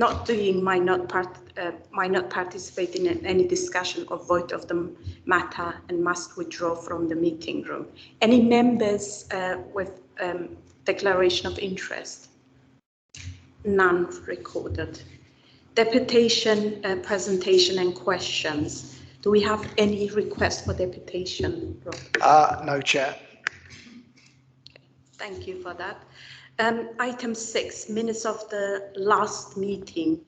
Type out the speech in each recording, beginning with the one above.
not doing might not participate in any discussion or vote of the matter and must withdraw from the meeting room. Any members with declaration of interest? None recorded. Deputation, presentation and questions. Do we have any request for deputation, Rob? No, Chair. Okay, thank you for that. Item 6, minutes of the last meeting,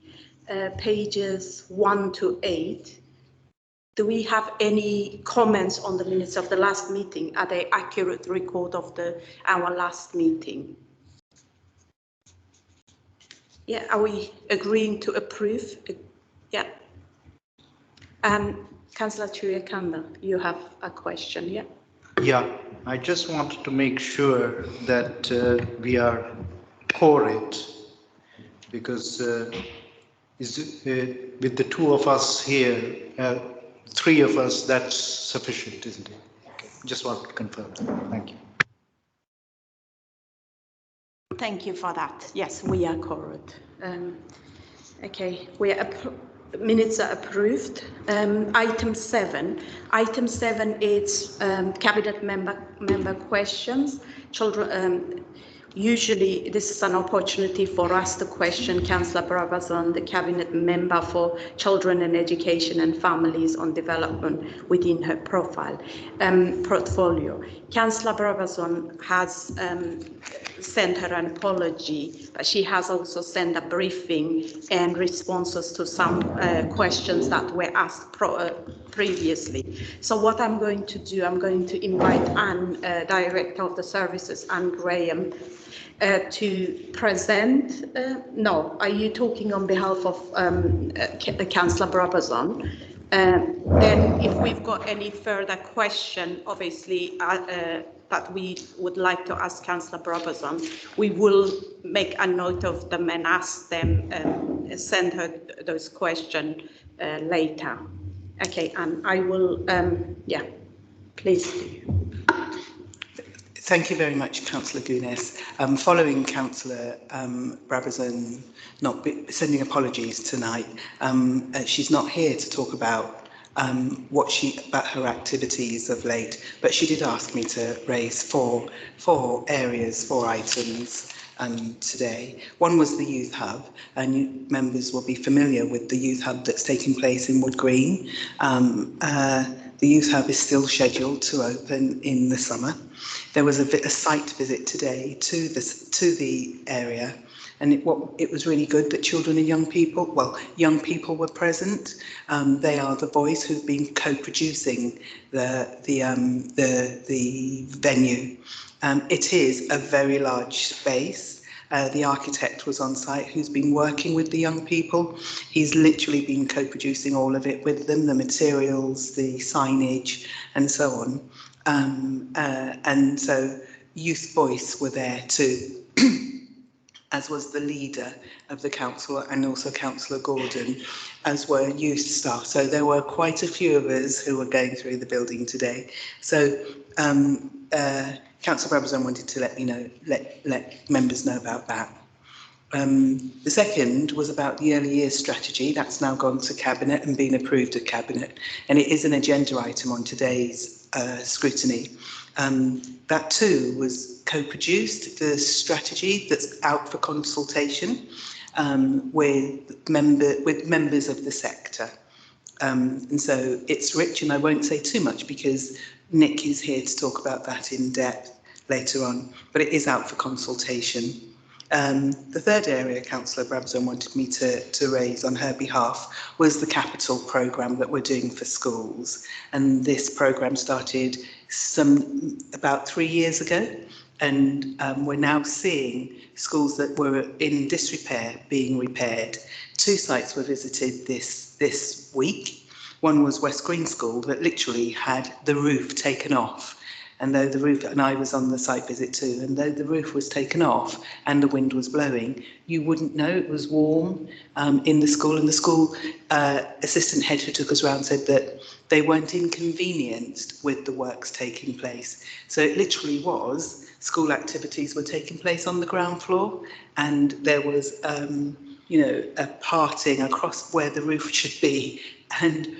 pages 1 to 8. Do we have any comments on the minutes of the last meeting? Are they accurate record of our last meeting? Yeah, are we agreeing to approve? Yeah. Councillor Chuya-Campbell, you have a question, yeah? Yeah, I just wanted to make sure that we are correct, because with the two of us here, 3 of us, that's sufficient, isn't it? Okay. Just wanted to confirm that. Thank you. Thank you for that. Yes, we are correct. Okay, minutes are approved. Item 7. Item 7 is cabinet member questions. Children. Usually, this is an opportunity for us to question Councillor Brabazon, the cabinet member for children and education and families on development within her portfolio. Councillor Brabazon has sent her an apology, but she has also sent a briefing and responses to some questions that were asked previously. So what I'm going to do, I'm going to invite Anne, Director of the Services, Anne Graham, to present. No, are you talking on behalf of Councillor Brabazon? Then if we've got any further question, obviously, that we would like to ask Councillor Brabazon, we will make a note of them and ask them, send her those questions later. Okay, and I will, yeah, please do. Thank you very much, Councillor Gunes. Following Councillor Brabazon sending apologies tonight, she's not here to talk about about her activities of late, but she did ask me to raise four items today. One was the Youth Hub, and members will be familiar with the Youth Hub that's taking place in Wood Green. The Youth Hub is still scheduled to open in the summer. There was a site visit today to the area, and it was really good that children and young people were present. They are the voice who've been co-producing the venue. It is a very large space. The architect was on site who's been working with the young people. He's literally been co-producing all of it with them, the materials, the signage, and so on. And so Youth Voice were there too, as was the leader of the council and also Councillor Gordon, as were youth staff. So there were quite a few of us who were going through the building today. So Councillor Brabazon wanted to let members know about that. The second was about the early years strategy. That's now gone to Cabinet and been approved at Cabinet, and it is an agenda item on today's scrutiny. That too was co-produced, the strategy that's out for consultation with members of the sector. And so it's rich, and I won't say too much because Nick is here to talk about that in depth later on, but it is out for consultation. The third area Councillor Brabazon wanted me to raise on her behalf was the capital programme that we're doing for schools. And this programme started about 3 years ago, and we're now seeing schools that were in disrepair being repaired. 2 sites were visited this week. One was West Green School that literally had the roof taken off. And though the roof, and I was on the site visit too, and though the roof was taken off and the wind was blowing, you wouldn't know it was warm in the school. And the school assistant head who took us around said that they weren't inconvenienced with the works taking place. So it literally was, school activities were taking place on the ground floor, and there was, a parting across where the roof should be, and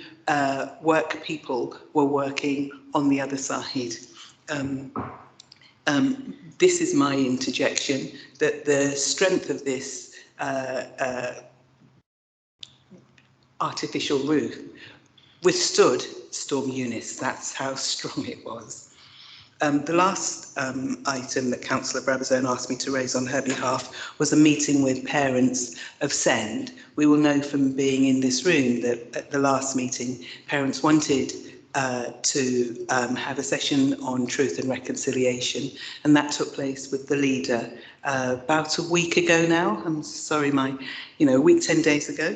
work people were working on the other side. This is my interjection, that the strength of this artificial roof withstood Storm Eunice. That's how strong it was. The last item that Councillor Brabazon asked me to raise on her behalf was a meeting with parents of SEND. We will know from being in this room that at the last meeting, parents wanted to have a session on truth and reconciliation, and that took place with the leader about a week ago now. I'm sorry, a week, 10 days ago.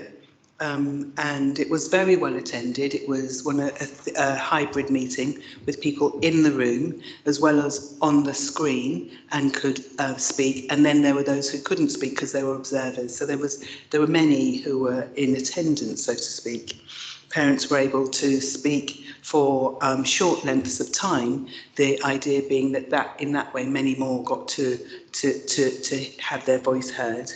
And it was very well attended. It was a hybrid meeting with people in the room as well as on the screen and could speak. And then there were those who couldn't speak because they were observers. So there were many who were in attendance, so to speak. Parents were able to speak for short lengths of time. The idea being that in that way many more got to have their voice heard.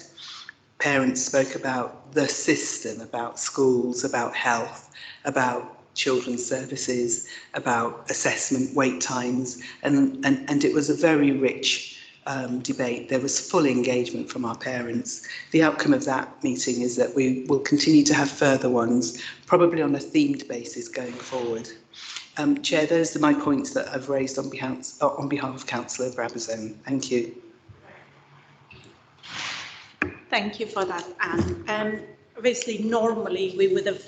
Parents spoke about the system, about schools, about health, about children's services, about assessment, wait times, and it was a very rich debate. There was full engagement from our parents. The outcome of that meeting is that we will continue to have further ones, probably on a themed basis going forward. Chair, those are my points that I've raised on behalf of Councillor Brabazon. Thank you. Thank you for that, Anne. Obviously, normally we would have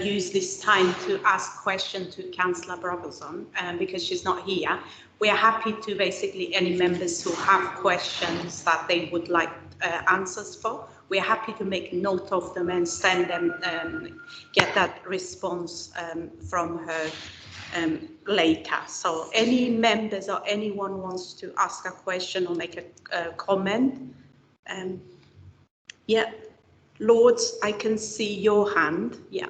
used this time to ask questions to Councillor Brabazon because she's not here. We are happy to basically any members who have questions that they would like answers for. We are happy to make note of them and send them, get that response from her later. So any members or anyone wants to ask a question or make a comment? Yeah, Lords, I can see your hand. Yeah.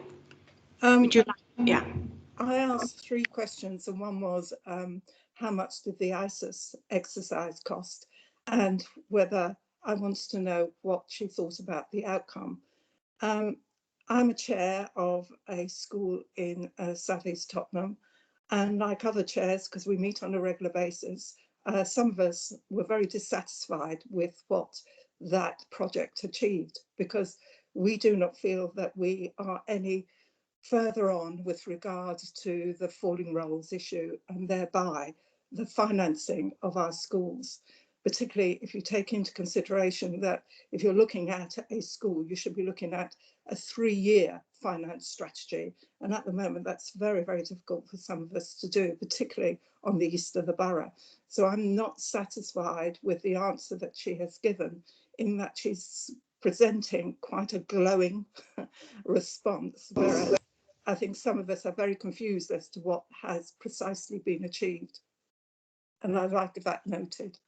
Would you like? Yeah. I asked 3 questions, and one was how much did the ISIS exercise cost, and whether I wanted to know what she thought about the outcome. I'm a chair of a school in South East Tottenham, and like other chairs, because we meet on a regular basis, some of us were very dissatisfied with what that project achieved, because we do not feel that we are any further on with regards to the falling roles issue and thereby the financing of our schools, particularly if you take into consideration that if you're looking at a school, you should be looking at a 3-year finance strategy. And at the moment, that's very, very difficult for some of us to do, particularly on the east of the borough. So I'm not satisfied with the answer that she has given, in that she's presenting quite a glowing response, whereas I think some of us are very confused as to what has precisely been achieved. And I'd like that noted.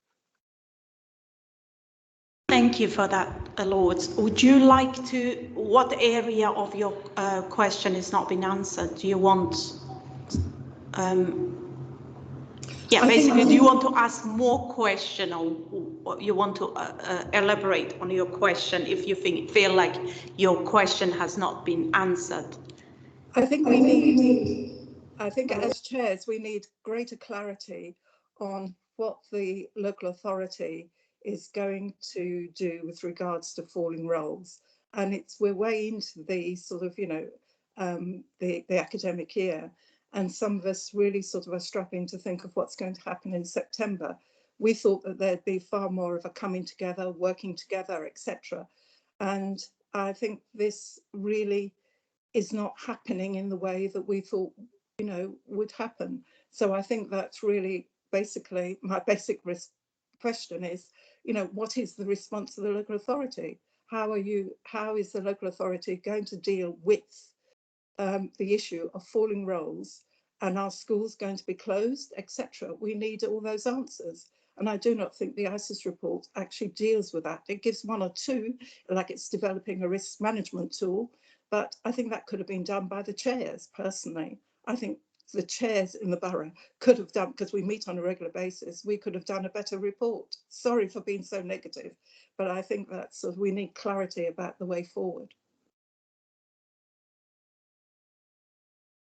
Thank you for that, Lords. Would you like to, what area of your question has not been answered? Do you want, yeah, basically, do you want to ask more question, or you want to elaborate on your question if you feel like your question has not been answered? I think as chairs, we need greater clarity on what the local authority is going to do with regards to falling roles. And we're way into the sort of, the academic year. And some of us really sort of are struggling to think of what's going to happen in September. We thought that there'd be far more of a coming together, working together, etc. And I think this really is not happening in the way that we thought, would happen. So I think that's really basically my basic question is, what is the response of the local authority? How is the local authority going to deal with the issue of falling roles, and are schools going to be closed, etc.? We need all those answers. And I do not think the ISIS report actually deals with that. It gives 1 or 2, like it's developing a risk management tool, but I think that could have been done by the chairs, personally. I think the chairs in the borough could have done, because we meet on a regular basis, we could have done a better report. Sorry for being so negative, but I think that sort of, we need clarity about the way forward.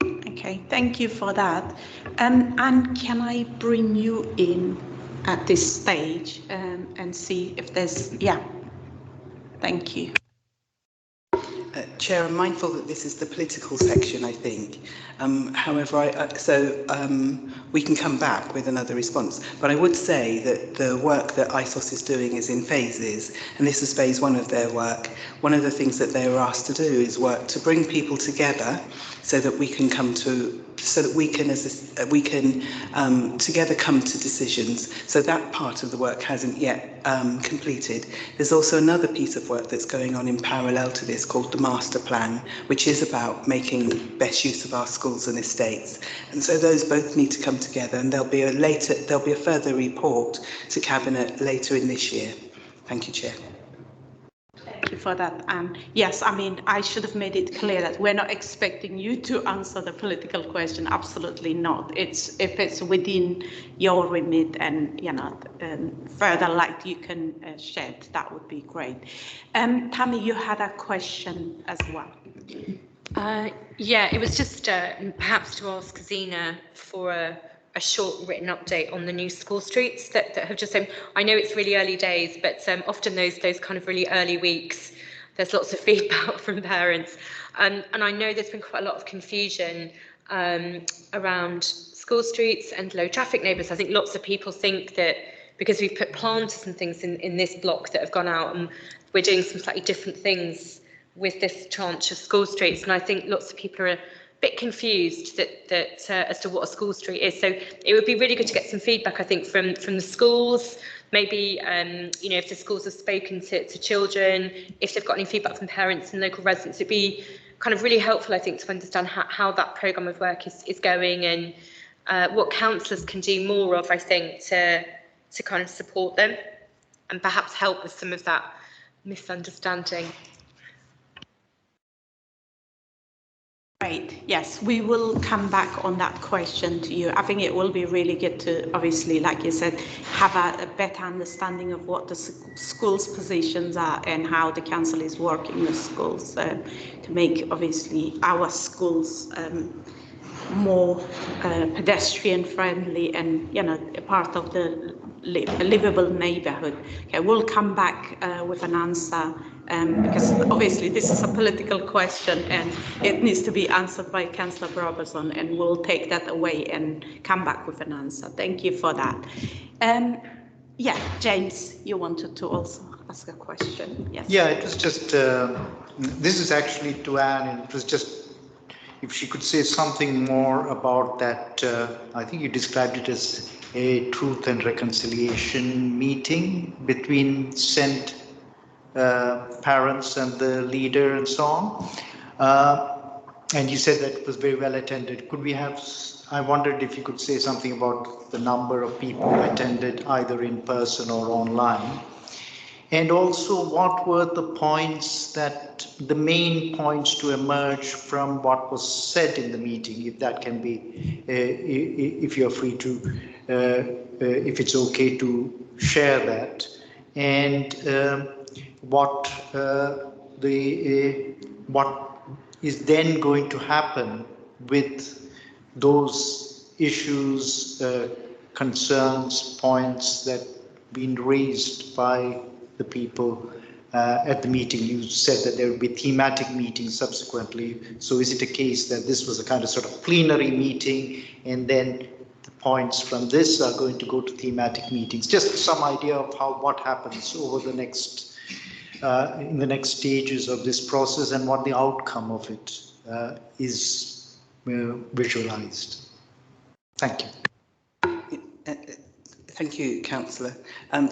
Okay, thank you for that. And can I bring you in at this stage and see if there's, yeah, thank you. Chair, I'm mindful that this is the political section, I think. However, we can come back with another response. But I would say that the work that ISOS is doing is in phases, and this is phase one of their work. One of the things that they were asked to do is work to bring people together so that we can come to, so that we can, together come to decisions. So that part of the work hasn't yet completed. There's also another piece of work that's going on in parallel to this called the Master Plan, which is about making best use of our schools and estates. And so those both need to come together, and there'll be a further report to Cabinet later in this year. Thank you, Chair. Thank you for that. And yes, I mean, I should have made it clear that we're not expecting you to answer the political question. Absolutely not. It's if it's within your remit and, you know, further light you can shed, that would be great. Tammy, you had a question as well. Yeah, it was just perhaps to ask Zina for a short written update on the new school streets that have just I know it's really early days, but often those kind of really early weeks, there's lots of feedback from parents. And I know there's been quite a lot of confusion around school streets and low traffic neighbours. I think lots of people think that because we've put planters and things in this block that have gone out, and we're doing some slightly different things with this tranche of school streets. And I think lots of people are a bit confused that as to what a school street is. So it would be really good to get some feedback, I think, from the schools, maybe, you know, if the schools have spoken to children, if they've got any feedback from parents and local residents. It'd be kind of really helpful, I think, to understand how that programme of work is going, and what councillors can do more of, I think, to kind of support them and perhaps help with some of that misunderstanding. Great. Yes, we will come back on that question to you. I think it will be really good to, obviously, like you said, have a better understanding of what the school's positions are and how the council is working with schools to make, obviously, our schools more pedestrian friendly and, you know, a part of the livable neighbourhood. Okay, we'll come back with an answer because obviously this is a political question and it needs to be answered by Councillor Robertson, and we'll take that away and come back with an answer. Thank you for that. Yeah, James, you wanted to also ask a question. Yes. Yeah, it was just, this is actually to Anne, and it was just if she could say something more about that. I think you described it as a truth and reconciliation meeting between SEND parents and the leader and so on. And you said that it was very well attended. Could we have, I wondered if you could say something about the number of people who attended either in person or online. And also, what were the points that, the main points to emerge from what was said in the meeting, if that can be, if you're free to, if it's okay to share that. And what is then going to happen with those issues, concerns, points that been raised by the people at the meeting. You said that there will be thematic meetings subsequently. So is it a case that this was a kind of sort of plenary meeting, and then the points from this are going to go to thematic meetings? Just some idea of what happens over the next in the next stages of this process, and what the outcome of it is visualized. Thank you. Thank you, Councillor.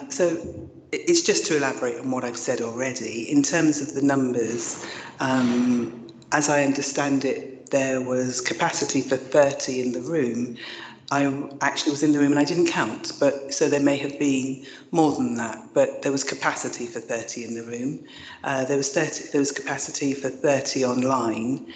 So it's just to elaborate on what I've said already. In terms of the numbers, as I understand it, there was capacity for 30 in the room. I actually was in the room and I didn't count, but so there may have been more than that, but there was capacity for 30 in the room. There was capacity for 30 online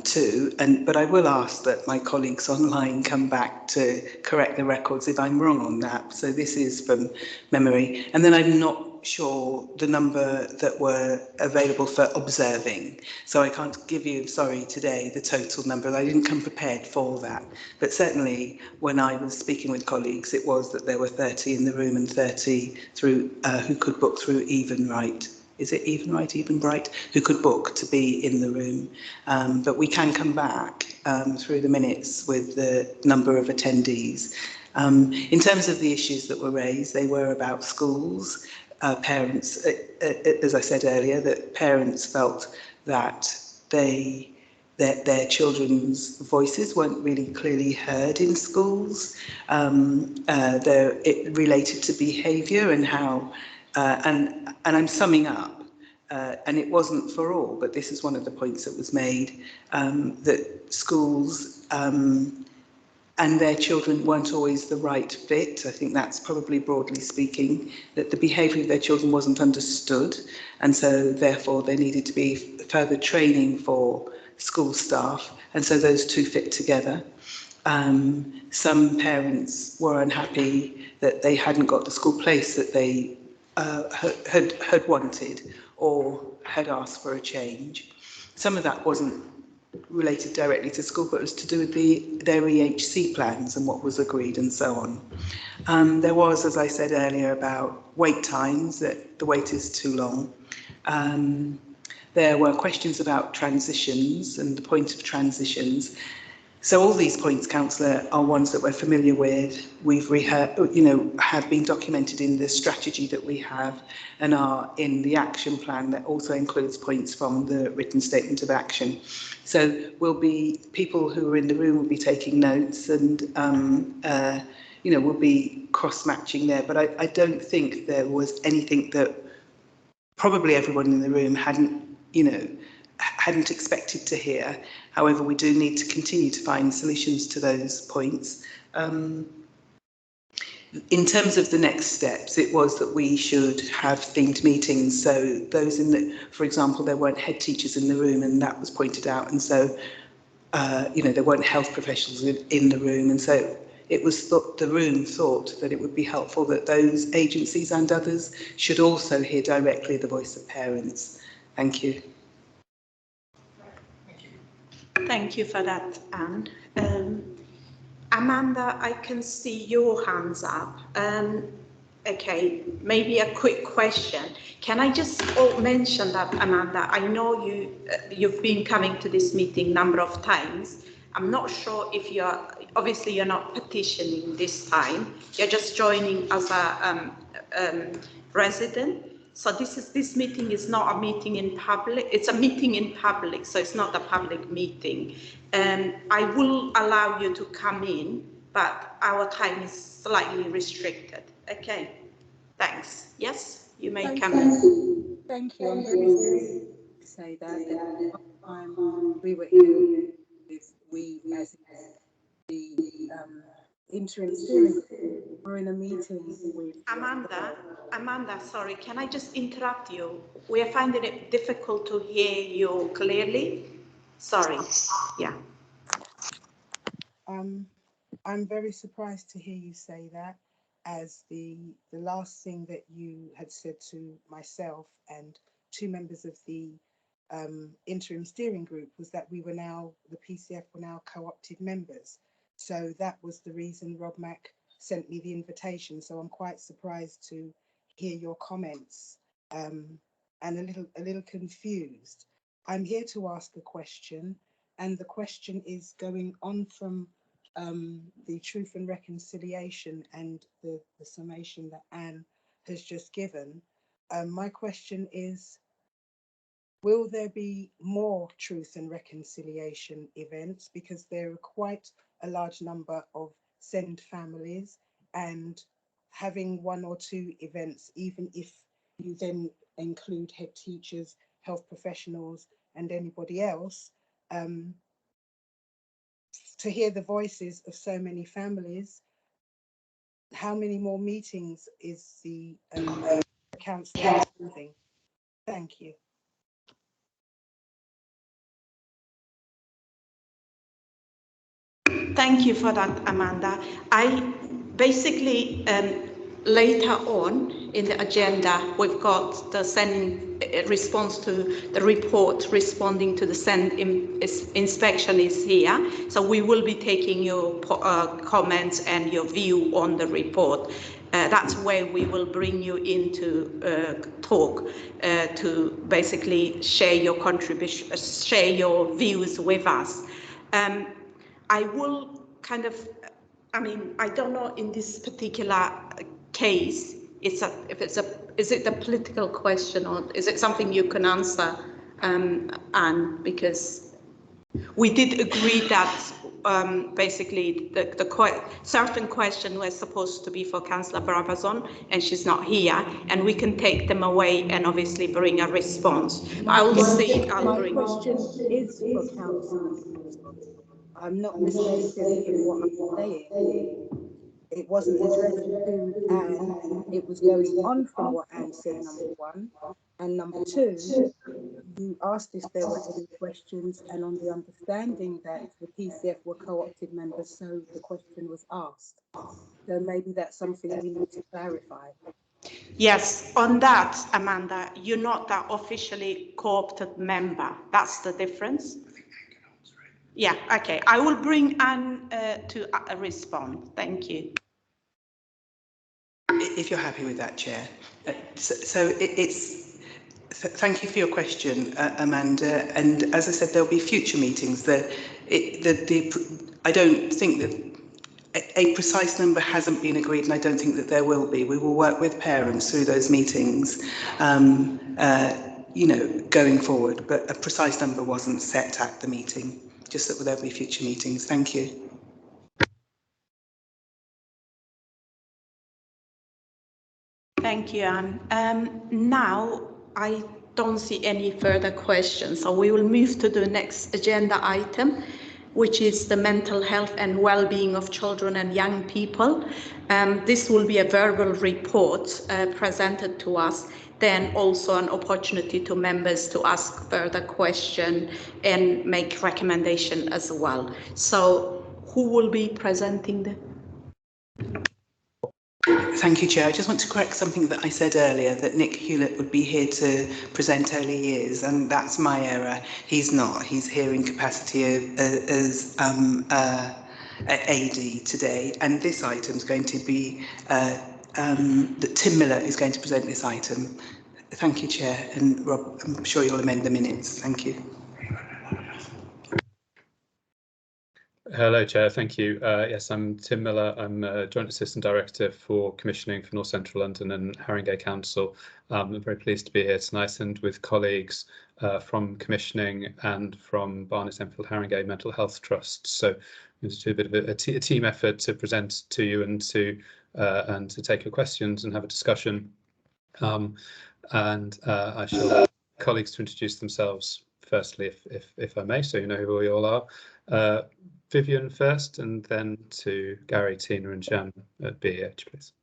too, but I will ask that my colleagues online come back to correct the records if I'm wrong on that. So this is from memory. And then I'm not sure the number that were available for observing. So I can't give you, sorry, today the total number. I didn't come prepared for that. But certainly when I was speaking with colleagues, it was that there were 30 in the room and 30 through who could book through Evenright. Is it Evenbright, who could book to be in the room. But we can come back through the minutes with the number of attendees. In terms of the issues that were raised, they were about schools. Parents, as I said earlier, that parents felt that their children's voices weren't really clearly heard in schools. It related to behaviour and how, and I'm summing up, and it wasn't for all, but this is one of the points that was made, that schools and their children weren't always the right fit. I think that's probably broadly speaking, that the behaviour of their children wasn't understood, and so therefore there needed to be further training for school staff, and so those two fit together. Some parents were unhappy that they hadn't got the school place that they had wanted or had asked for a change. Some of that wasn't related directly to school, but it was to do with their EHC plans and what was agreed and so on. There was, as I said earlier, about wait times, that the wait is too long. There were questions about transitions and the point of transitions. So all these points, Councillor, are ones that we're familiar with. We've have been documented in the strategy that we have and are in the action plan that also includes points from the written statement of action. So people who are in the room will be taking notes and, we'll be cross-matching there. But I don't think there was anything that probably everyone in the room hadn't expected to hear. However, we do need to continue to find solutions to those points. In terms of the next steps, it was that we should have themed meetings. So those for example, there weren't head teachers in the room, and that was pointed out. And so, there weren't health professionals in the room. And so it was the room thought that it would be helpful that those agencies and others should also hear directly the voice of parents. Thank you. Thank you for that, Anne. Amanda, I can see your hands up. Okay, maybe a quick question. Can I just mention that, Amanda, I know you've been coming to this meeting a number of times. I'm not sure if obviously you're not petitioning this time. You're just joining as a resident. So this meeting is not a meeting in public. It's a meeting in public, so it's not a public meeting. I will allow you to come in, but our time is slightly restricted. Okay, thanks. Yes, you may come in. Thank you. I'm very sorry to say that. At the time we were in, as the interim steering group, were in a meeting with Amanda, sorry, can I just interrupt you? We are finding it difficult to hear you clearly. Sorry. Yeah. I'm very surprised to hear you say that, as the last thing that you had said to myself and two members of the interim steering group was that the PCF were now co-opted members. So that was the reason Rob Mack sent me the invitation. So I'm quite surprised to hear your comments and a little confused. I'm here to ask a question, and the question is going on from the Truth and Reconciliation and the summation that Anne has just given. My question is, will there be more Truth and Reconciliation events? Because there are quite a large number of SEND families, and having one or two events, even if you then include head teachers, health professionals, and anybody else, to hear the voices of so many families. How many more meetings is the council holding? Thank you. Thank you for that, Amanda. I basically, later on in the agenda, we've got the sending response to the report responding to the inspection is here. So we will be taking your comments and your view on the report. That's where we will bring you into talk to basically share your contribution, share your views with us. I will kind of, I mean, I don't know in this particular case, is it a political question or is it something you can answer, Anne, because we did agree that basically the certain question was supposed to be for Councillor Brabazon and she's not here, and we can take them away and obviously bring a response. My question is for Councillor. I'm not mistaken in what I'm saying. It wasn't addressed to Anne. It was going on from what Anne said, number one. And number two, you asked if there were any questions, and on the understanding that the PCF were co-opted members, so the question was asked. So maybe that's something we need to clarify. Yes, on that, Amanda, you're not that officially co-opted member. That's the difference. Yeah, okay. I will bring Anne to respond. Thank you. If you're happy with that, Chair. Thank you for your question, Amanda. And as I said, there'll be future meetings. I don't think that a precise number hasn't been agreed, and I don't think that there will be. We will work with parents through those meetings, going forward, but a precise number wasn't set at the meeting, just that there'll be future meetings. Thank you. Thank you, Anne. Now, I don't see any further questions, so we will move to the next agenda item, which is the mental health and well-being of children and young people. This will be a verbal report presented to us, then also an opportunity to members to ask further questions and make recommendation as well. So who will be presenting the? Thank you, Chair. I just want to correct something that I said earlier, that Nick Hewlett would be here to present early years, and that's my error. He's not. He's here in capacity as AD today, and this item is going to be that Tim Miller is going to present this item. Thank you, Chair, and Rob, I'm sure you'll amend the minutes. Thank you. Hello, Chair. Thank you. Yes, I'm Tim Miller. I'm a Joint Assistant Director for Commissioning for North Central London and Haringey Council. I'm very pleased to be here tonight and with colleagues from Commissioning and from Barnet Enfield Haringey Mental Health Trust. So it's a bit of a team effort to present to you and to take your questions and have a discussion. I shall ask colleagues to introduce themselves firstly, if I may, so you know who we all are. Vivian first, and then to Gary, Tina and Jan at BEH, please.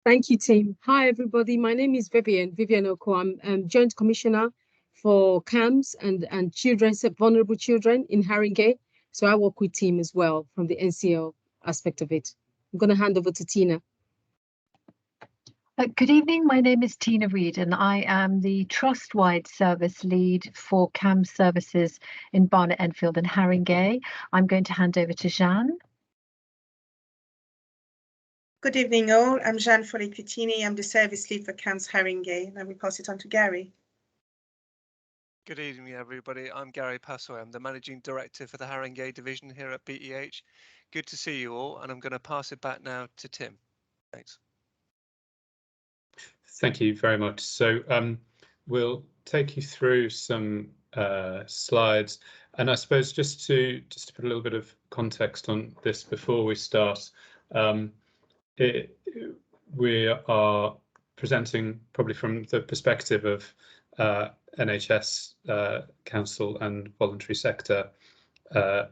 Thank you, Tim. Hi, everybody. My name is Vivian Oko. I'm Joint Commissioner for Camz and children, vulnerable children in Haringey. So I work with Tim as well from the NCL aspect of it. I'm going to hand over to Tina. Good evening, my name is Tina Reid and I am the Trust-wide Service Lead for Camz Services in Barnet Enfield and Haringey. I'm going to hand over to Jeanne. Good evening all, I'm Jeanne Foley-Pittini, I'm the Service Lead for Camz Haringey, and I will pass it on to Gary. Good evening everybody, I'm Gary Passoy, I'm the Managing Director for the Haringey Division here at BEH. Good to see you all, and I'm going to pass it back now to Tim. Thanks. Thank you very much. So we'll take you through some slides, and I suppose just to put a little bit of context on this before we start, we are presenting probably from the perspective of NHS, council and voluntary sector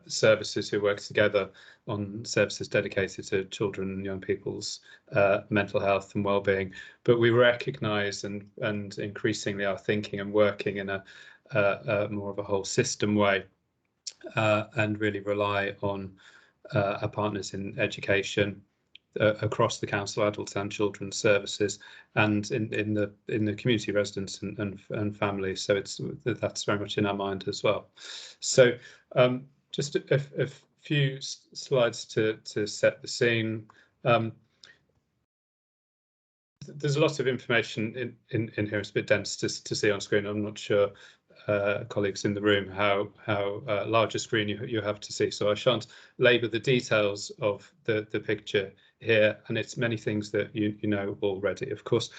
services who work together on services dedicated to children and young people's mental health and well-being. But we recognise and increasingly are thinking and working in a more of a whole system way, and really rely on our partners in education across the council, adults and children's services, and in the community residents and families. So that's very much in our mind as well. So just a few slides to set the scene. There's a lot of information in here. It's a bit dense to see on screen. I'm not sure, colleagues in the room, how large a screen you have to see. So I shan't labour the details of the picture here, and it's many things that you know already. Of course,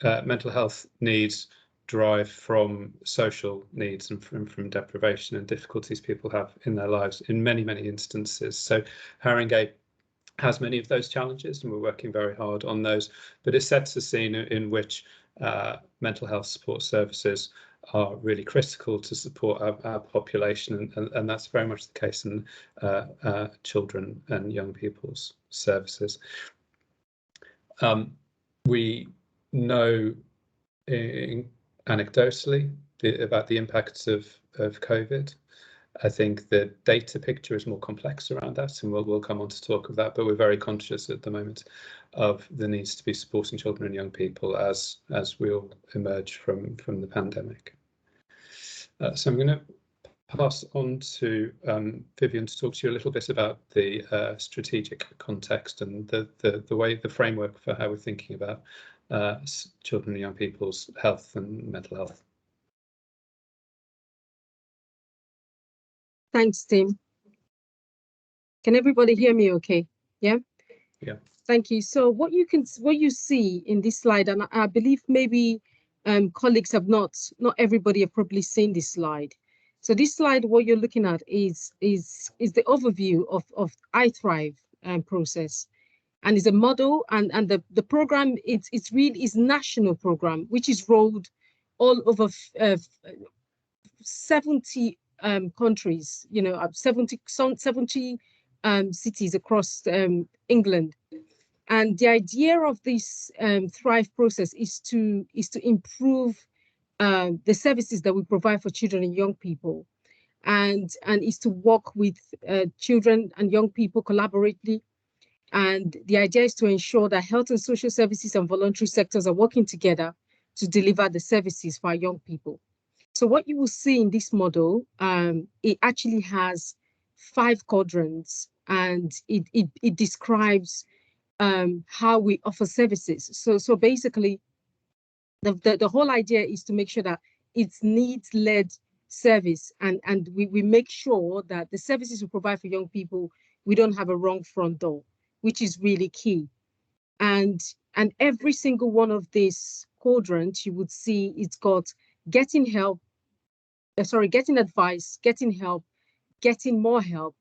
mental health needs derive from social needs and from deprivation and difficulties people have in their lives in many instances. So Haringey has many of those challenges, and we're working very hard on those, but it sets a scene in which mental health support services are really critical to support our population, and that's very much the case in children and young people's services. We know anecdotally about the impacts of COVID. I think the data picture is more complex around that, and we'll come on to talk of that, but we're very conscious at the moment of the needs to be supporting children and young people as we all emerge from the pandemic. So I'm going to pass on to Vivian to talk to you a little bit about the strategic context and the framework for how we're thinking about children and young people's health and mental health. Thanks, Tim. Can everybody hear me okay? Yeah? Yeah. Thank you. So what you see in this slide, and I believe maybe colleagues have not everybody have probably seen this slide. So this slide, what you're looking at is the overview of I Thrive process. And it's a model, and the program it's really is national program, which is rolled all over 70 countries, 70 cities across England. And the idea of this Thrive process is to improve the services that we provide for children and young people, and is to work with children and young people collaboratively. And the idea is to ensure that health and social services and voluntary sectors are working together to deliver the services for our young people. So what you will see in this model, it actually has 5 quadrants, and it describes how we offer services. So basically, the whole idea is to make sure that it's needs-led service, and we make sure that the services we provide for young people, we don't have a wrong front door, which is really key. And every single one of these quadrants, you would see it's got getting help, getting advice, getting help, getting more help,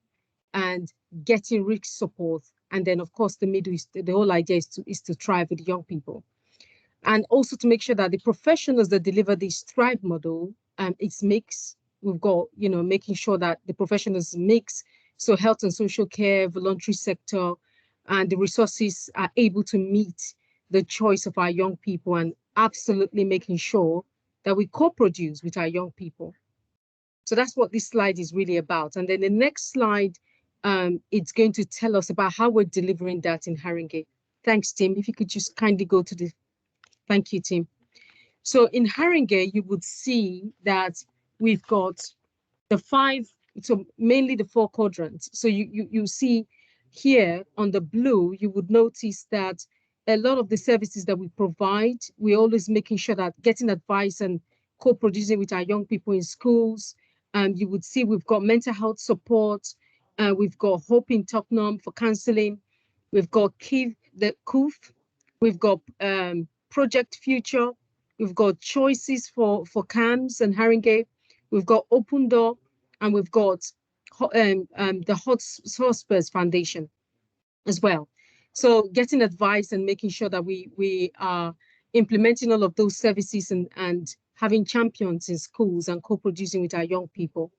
and getting risk support. And then, of course, the middle is the whole idea is to thrive with young people. And also to make sure that the professionals that deliver this Thrive model, it's mixed. We've got, making sure that the professionals mix. So health and social care, voluntary sector, and the resources are able to meet the choice of our young people, and absolutely making sure that we co-produce with our young people. So that's what this slide is really about. And then the next slide, it's going to tell us about how we're delivering that in Haringey. Thanks, Tim. If you could just kindly go to the, thank you, Tim. So in Haringey, you would see that we've got the 5, so mainly the 4 quadrants. So you see here on the blue, you would notice that a lot of the services that we provide, we're always making sure that getting advice and co-producing with our young people in schools. You would see we've got mental health support, we've got Hope in Tottenham for counselling, we've got KUF, we've got Project Future, we've got Choices for Camz and Haringey, we've got Open Door, and we've got the Hotspurs Foundation as well. So getting advice and making sure that we are implementing all of those services and having champions in schools and co-producing with our young people.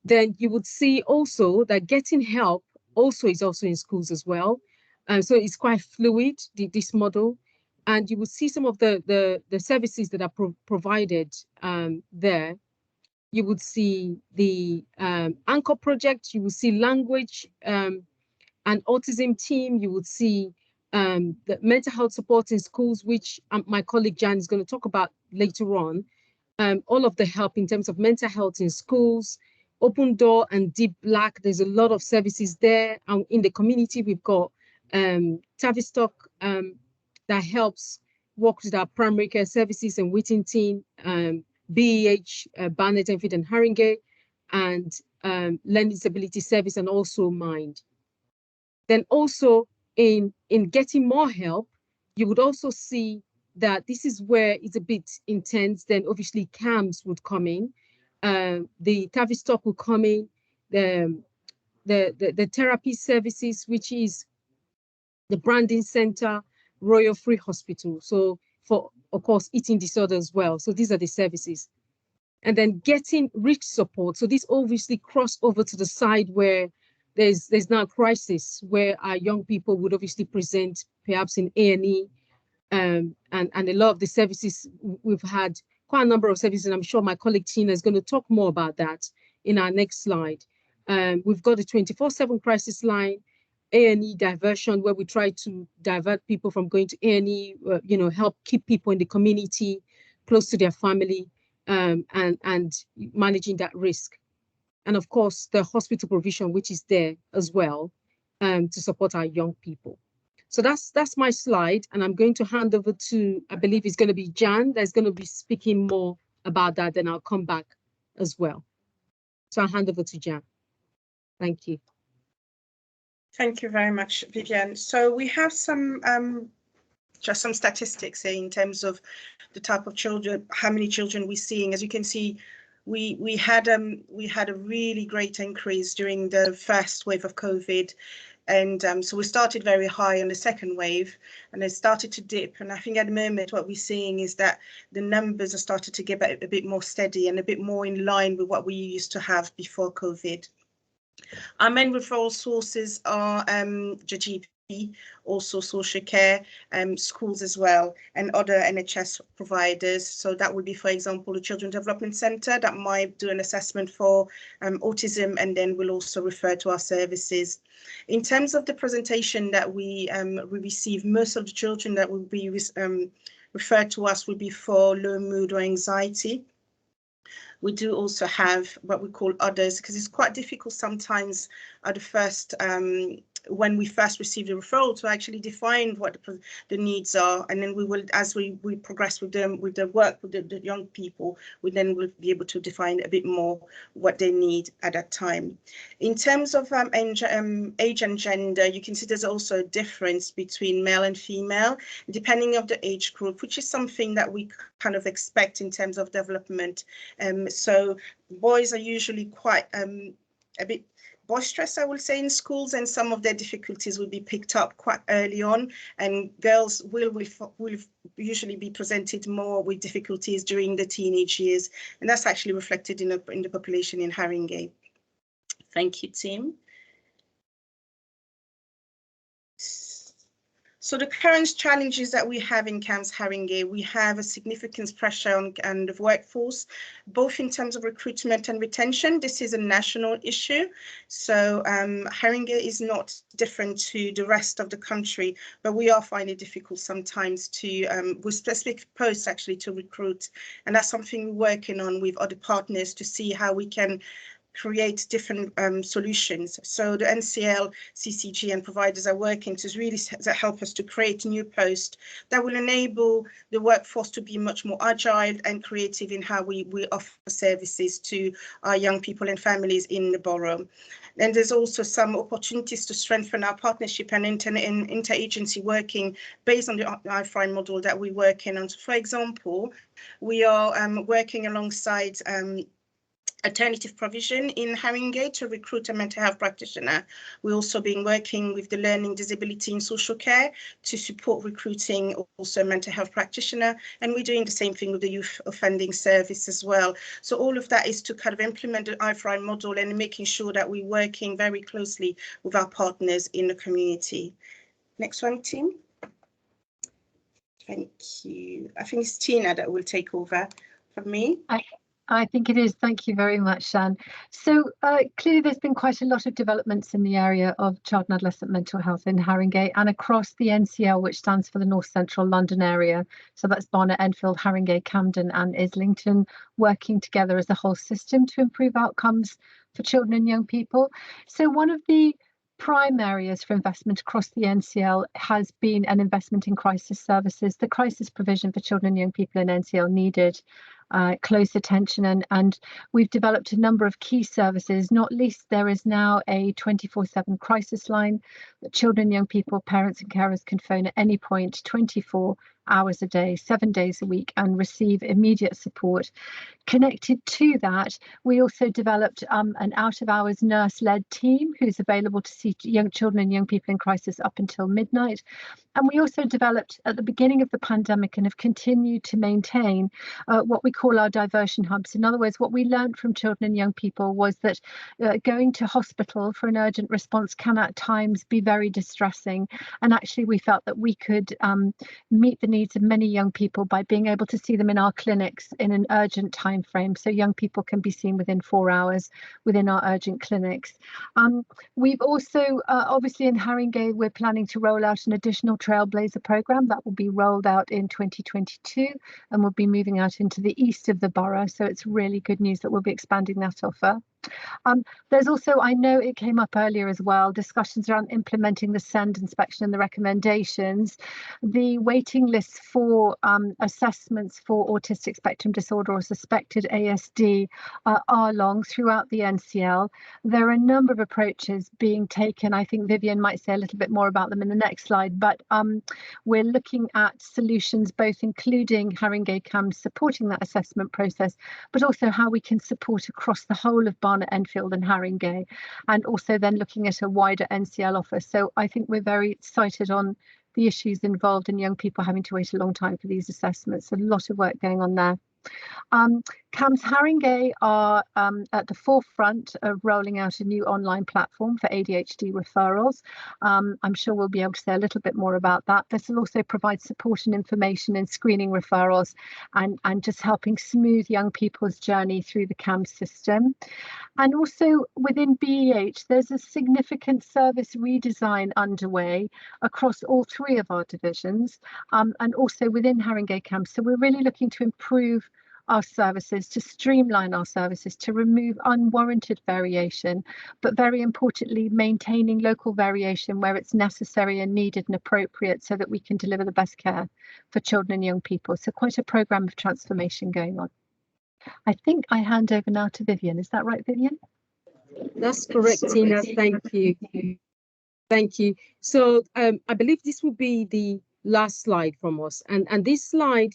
Then you would see also that getting help also is also in schools as well. So it's quite fluid, this model. And you will see some of the services that are provided there. You would see the Anchor project, you will see language and autism team, you would see the mental health support in schools, which my colleague Jan is going to talk about later on. All of the help in terms of mental health in schools, Open Door and Deep Black. There's a lot of services there. And in the community, we've got Tavistock that helps work with our primary care services and Whittington, BEH, Barnet, Enfield and Haringey, and Learning Disability Service, and also Mind. Then also in getting more help, you would also see that this is where it's a bit intense. Then obviously Camz would come in, the Tavistock will come in, the therapy services, which is the Branding Center, Royal Free Hospital. So for, of course, eating disorder as well. So these are the services. And then getting rich support. So this obviously cross over to the side where there's now a crisis, where our young people would obviously present perhaps in A&E, and a lot of the services we've had, quite a number of services, and I'm sure my colleague Tina is going to talk more about that in our next slide. We've got a 24/7 crisis line, A&E diversion, where we try to divert people from going to A&E, help keep people in the community close to their family, and managing that risk. And of course, the hospital provision, which is there as well, to support our young people. So that's my slide, and I'm going to hand over to, I believe it's going to be Jan that's going to be speaking more about that, then I'll come back as well. So I'll hand over to Jan. Thank you. Thank you very much, Vivian. So we have some just some statistics here in terms of the type of children, how many children we're seeing. As you can see, we had a really great increase during the first wave of COVID. And so we started very high on the second wave, and it started to dip. And I think at the moment what we're seeing is that the numbers are starting to get a bit more steady and a bit more in line with what we used to have before COVID. Our main referral sources are the GP, also social care, schools as well, and other NHS providers. So that would be, for example, the Children Development Centre that might do an assessment for autism, and then will also refer to our services. In terms of the presentation that we receive, most of the children that will be referred to us will be for low mood or anxiety. We do also have what we call others, because it's quite difficult sometimes at the first, when we first receive the referral, to actually define what the needs are. And then we will, as we progress with them, with the work with the young people, we then will be able to define a bit more what they need at that time. In terms of age and gender, you can see there's also a difference between male and female, depending on the age group, which is something that we kind of expect in terms of development. So boys are usually quite a bit boisterous, I will say, in schools, and some of their difficulties will be picked up quite early on, and girls will usually be presented more with difficulties during the teenage years, and that's actually reflected in the population in Haringey. Thank you, Tim. So the current challenges that we have in Camz Haringey, we have a significant pressure on the workforce, both in terms of recruitment and retention. This is a national issue. So Haringey is not different to the rest of the country, but we are finding it difficult sometimes to, with specific posts actually, to recruit. And that's something we're working on with other partners to see how we can create different solutions. So the NCL, CCG and providers are working to really help us to create new posts that will enable the workforce to be much more agile and creative in how we offer services to our young people and families in the borough. And there's also some opportunities to strengthen our partnership and interagency working based on the IFRI model that we're working on. So for example, we are working alongside alternative provision in Haringey to recruit a mental health practitioner. We've also been working with the Learning Disability in Social Care to support recruiting also a mental health practitioner, and we're doing the same thing with the Youth Offending Service as well. So all of that is to kind of implement the I4I model and making sure that we're working very closely with our partners in the community. Next one, Tim. Thank you. I think it's Tina that will take over from me. I think it is. Thank you very much, Shan. So clearly there's been quite a lot of developments in the area of child and adolescent mental health in Haringey and across the NCL, which stands for the North Central London area. So that's Barnet, Enfield, Haringey, Camden and Islington, working together as a whole system to improve outcomes for children and young people. So one of the prime areas for investment across the NCL has been an investment in crisis services. The crisis provision for children and young people in NCL needed close attention, and we've developed a number of key services. Not least, there is now a 24/7 crisis line that children and young people, parents and carers can phone at any point, 24 hours a day, 7 days a week, and receive immediate support. Connected to that, we also developed an out-of-hours nurse-led team who's available to see young children and young people in crisis up until midnight. And we also developed at the beginning of the pandemic and have continued to maintain what we call our diversion hubs. In other words, what we learned from children and young people was that going to hospital for an urgent response can at times be very distressing. And actually, we felt that we could meet the needs of many young people by being able to see them in our clinics in an urgent time frame. So young people can be seen within 4 hours within our urgent clinics. We've also, obviously in Haringey, we're planning to roll out an additional Trailblazer programme that will be rolled out in 2022 and will be moving out into the east of the borough. So it's really good news that we'll be expanding that offer. There's also, I know it came up earlier as well, discussions around implementing the SEND inspection and the recommendations. The waiting lists for assessments for autistic spectrum disorder or suspected ASD are long throughout the NCL. There are a number of approaches being taken. I think Vivian might say a little bit more about them in the next slide, but we're looking at solutions both including Haringey Camz supporting that assessment process, but also how we can support across the whole of Barnet, Enfield and Haringey, and also then looking at a wider NCL offer. So I think we're very excited on the issues involved in young people having to wait a long time for these assessments. A lot of work going on there. Camz Haringey are at the forefront of rolling out a new online platform for ADHD referrals. I'm sure we'll be able to say a little bit more about that. This will also provide support and information in screening referrals and just helping smooth young people's journey through the Camz system. And also within BEH, there's a significant service redesign underway across all 3 of our divisions and also within Haringey Camz. So we're really looking to improve our services, to streamline our services, to remove unwarranted variation, but very importantly, maintaining local variation where it's necessary and needed and appropriate so that we can deliver the best care for children and young people. So quite a programme of transformation going on. I think I hand over now to Vivian. Is that right, Vivian? That's correct, Tina. Thank you. Thank you. So I believe this will be the last slide from us. And this slide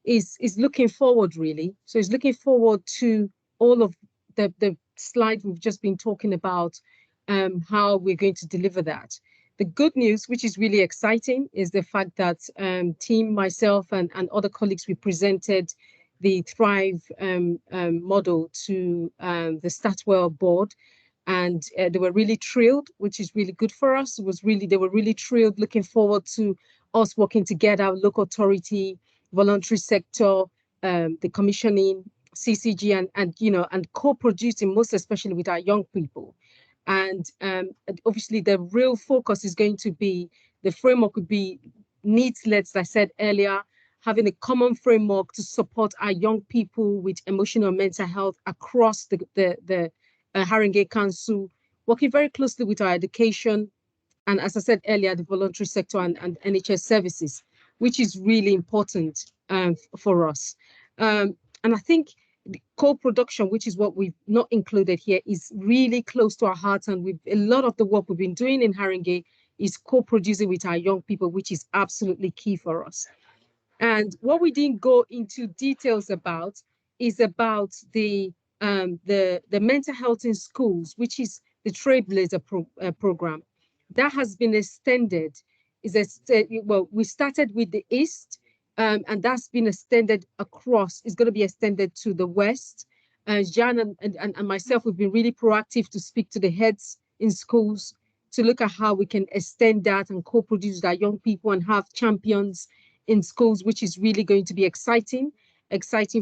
is looking forward, really. So it's looking forward to all of the slides we've just been talking about, how we're going to deliver that. The good news, which is really exciting, is the fact that team, myself and other colleagues, we presented the Thrive model to the Statwell board, and they were really thrilled, which is really good for us. They were really thrilled, looking forward to us working together, local authority, voluntary sector, the commissioning, CCG, and co-producing, most especially with our young people. And obviously the real focus is going to be, the framework would be needs-led, as I said earlier, having a common framework to support our young people with emotional and mental health across the Haringey Council, working very closely with our education, and as I said earlier, the voluntary sector and NHS services, which is really important for us. And I think the co-production, which is what we've not included here, is really close to our hearts. And a lot of the work we've been doing in Haringey is co-producing with our young people, which is absolutely key for us. And what we didn't go into details about is about the the mental health in schools, which is the Trailblazer program, that has been extended. Well, we started with the East, and that's been extended across. It's going to be extended to the West. Jan and myself, we've been really proactive to speak to the heads in schools to look at how we can extend that and co-produce that young people and have champions in schools, which is really going to be exciting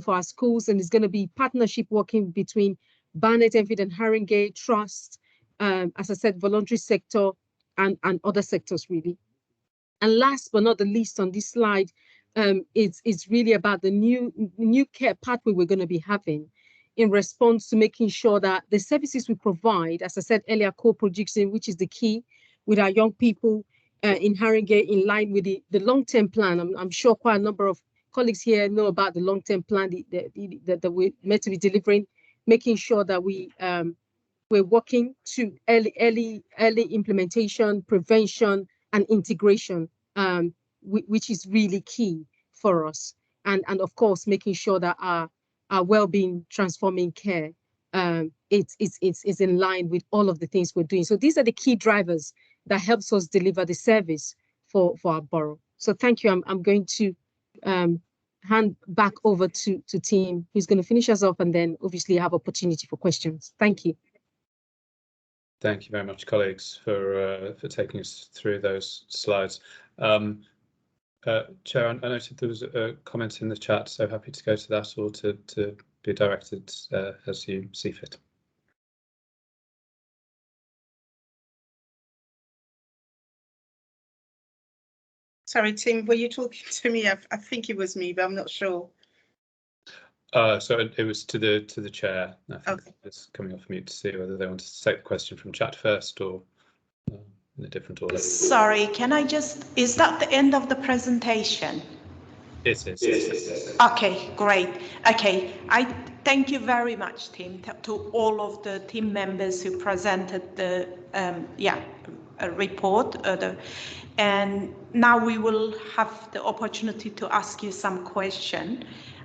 for our schools. And it's going to be partnership working between Barnet, Enfield and Haringey, Trust, as I said, voluntary sector and other sectors really. And last but not the least on this slide, it's really about the new care pathway we're going to be having in response to making sure that the services we provide, as I said earlier, co-producing, which is the key with our young people in Haringey, in line with the long-term plan. I'm sure quite a number of colleagues here know about the long-term plan that we're meant to be delivering, making sure that we're working to early implementation, prevention, and integration, which is really key for us. And of course, making sure that our well-being transforming care it's in line with all of the things we're doing. So these are the key drivers that helps us deliver the service for our borough. So thank you. I'm going to hand back over to Tim, who's going to finish us off and then obviously have opportunity for questions. Thank you. Thank you very much, colleagues, for taking us through those slides. Chair, I noted there was a comment in the chat, so happy to go to that or to be directed as you see fit. Sorry, Tim, were you talking to me? I think it was me, but I'm not sure. So it was to the chair. I think okay. It's coming off mute to see whether they wanted to take the question from chat first or in a different order. Sorry, can I just, is that the end of the presentation? It is. Yes. Okay, great. Okay, I thank you very much, Tim, to all of the team members who presented the report. And now we will have the opportunity to ask you some question.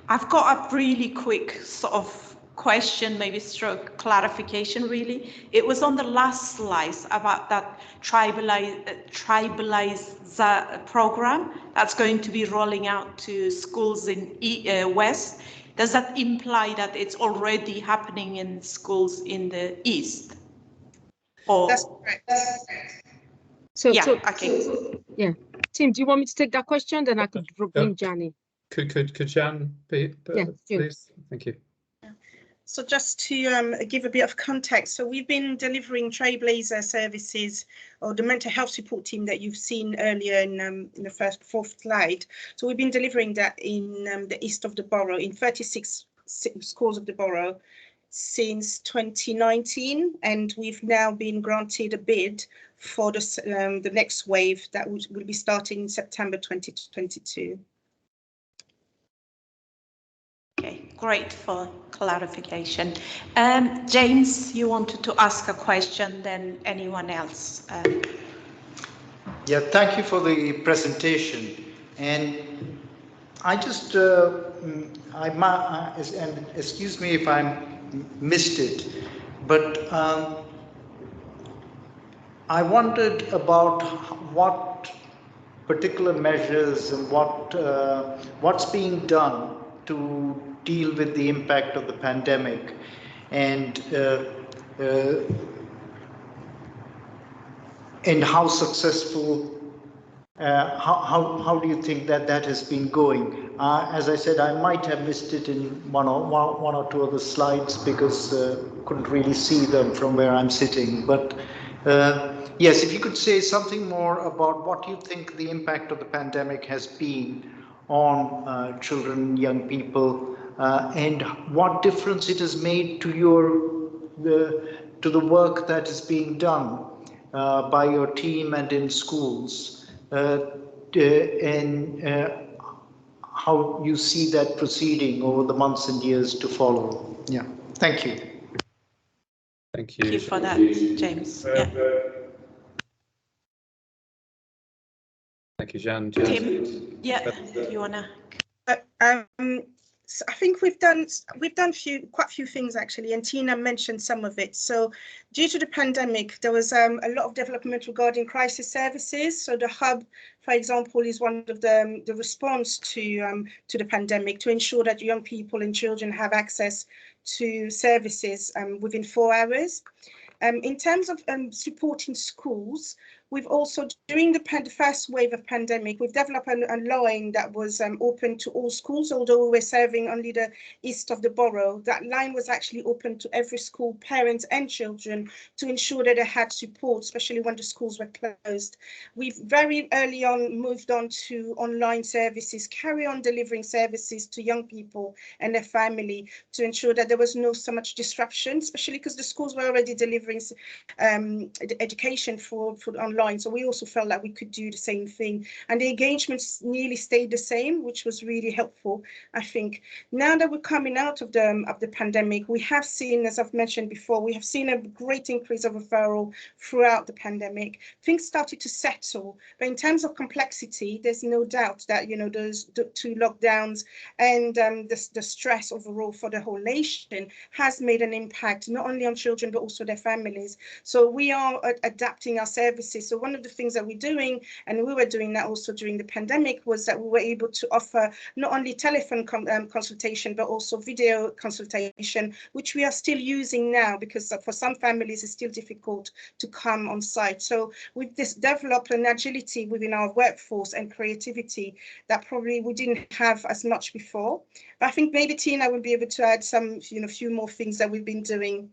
I've got a really quick sort of question, maybe stroke clarification really. It was on the last slide about that tribalize program that's going to be rolling out to schools in West. Does that imply that it's already happening in schools in the East? Or that's correct. Yeah. Tim, do you want me to take that question? Then I could bring Jani. Could Jan be, please? Thank you. So just to give a bit of context, so we've been delivering Trailblazer services, or the mental health support team that you've seen earlier in the fourth slide. So we've been delivering that in the east of the borough, in 36 schools of the borough since 2019, and we've now been granted a bid for the next wave that will be starting in September 2022. Okay, great for clarification. James, you wanted to ask a question, then anyone else? Yeah, thank you for the presentation. And I just, and excuse me if I missed it, but I wondered about what particular measures and what's being done to deal with the impact of the pandemic, and how successful, how do you think that has been going? As I said, I might have missed it in one or two other slides because couldn't really see them from where I'm sitting. But yes, if you could say something more about what you think the impact of the pandemic has been on children, young people, and what difference it has made to the work that is being done by your team and in schools, and how you see that proceeding over the months and years to follow. Yeah, thank you. Thank you. Thank you for that, James. Yeah. Thank you, Jan. Tim, yeah, you wanna? So I think we've done quite a few things actually, and Tina mentioned some of it. So due to the pandemic, there was a lot of development regarding crisis services. So the hub, for example, is one of the response to the pandemic to ensure that young people and children have access to services within 4 hours. In terms of supporting schools, we've also, during the first wave of pandemic, we've developed a line that was open to all schools, although we're serving only the east of the borough. That line was actually open to every school, parents and children, to ensure that they had support, especially when the schools were closed. We've very early on moved on to online services, carry on delivering services to young people and their family to ensure that there was no so much disruption, especially because the schools were already delivering education for online. So we also felt that we could do the same thing, and the engagements nearly stayed the same, which was really helpful. I think now that we're coming out of the pandemic, we have seen, as I've mentioned before, we have seen a great increase of referral throughout the pandemic. Things started to settle, but in terms of complexity, there's no doubt that, you know, those two lockdowns and the stress overall for the whole nation has made an impact not only on children but also their families. So we are adapting our services. So one of the things that we're doing, and we were doing that also during the pandemic, was that we were able to offer not only telephone consultation but also video consultation, which we are still using now because for some families it's still difficult to come on site. So we've developed an agility within our workforce and creativity that probably we didn't have as much before. But I think maybe Tina will be able to add some, few more things that we've been doing.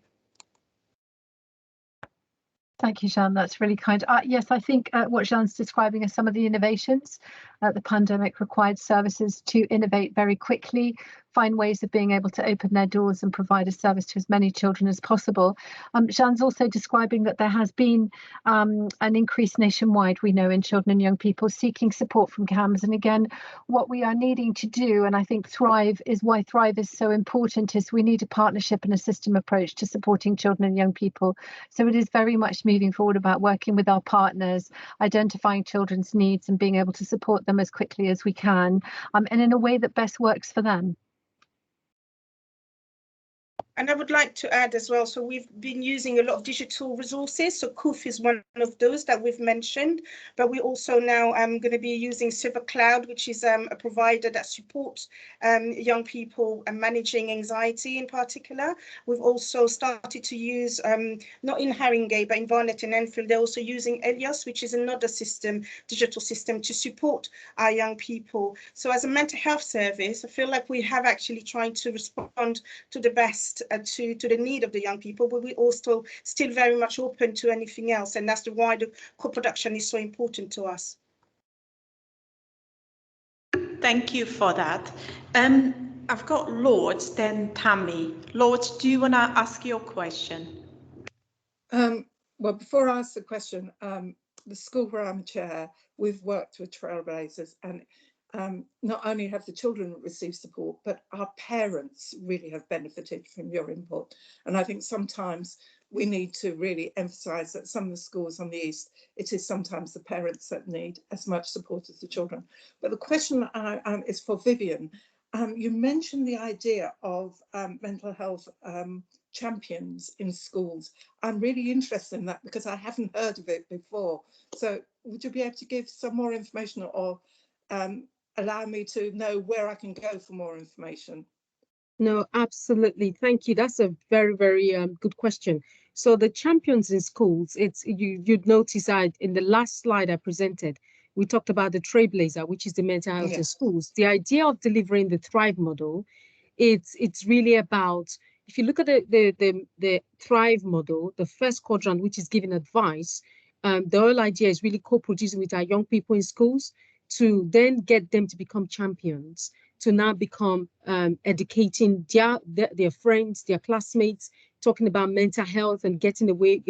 Thank you, Jeanne. That's really kind. Yes, I think what Jeanne's describing are some of the innovations. The pandemic required services to innovate very quickly, find ways of being able to open their doors and provide a service to as many children as possible. Jeanne's also describing that there has been an increase nationwide, we know, in children and young people seeking support from Camz. And again, what we are needing to do, and I think Thrive is why Thrive is so important, is we need a partnership and a system approach to supporting children and young people. So it is very much moving forward about working with our partners, identifying children's needs and being able to support them as quickly as we can, and in a way that best works for them. And I would like to add as well, so we've been using a lot of digital resources. So COOF is one of those that we've mentioned, but we also now going to be using Silver Cloud, which is a provider that supports young people managing anxiety in particular. We've also started to use, not in Haringey, but in Barnet and Enfield, they're also using Elios, which is another system, digital system to support our young people. So as a mental health service, I feel like we have actually tried to respond to the best to the need of the young people, but we also still very much open to anything else, and that's why the co-production is so important to us. Thank you for that. I've got Lord, then Tammy. Lord, do you want to ask your question? Well, before I ask the question, the school where I'm chair, we've worked with Trailblazers, and not only have the children received support, but our parents really have benefited from your input. And I think sometimes we need to really emphasise that some of the schools on the East, it is sometimes the parents that need as much support as the children. But the question is for Vivian. You mentioned the idea of mental health champions in schools. I'm really interested in that because I haven't heard of it before. So would you be able to give some more information or allow me to know where I can go for more information? No, absolutely. Thank you. That's a very, very good question. So the champions in schools, it's you'd notice in the last slide I presented, we talked about the Trailblazer, which is the mental health in schools. The idea of delivering the Thrive model, it's really about, if you look at the Thrive model, the first quadrant, which is giving advice, the whole idea is really co-producing with our young people in schools to then get them to become champions, to now become educating their friends, their classmates, talking about mental health and getting away,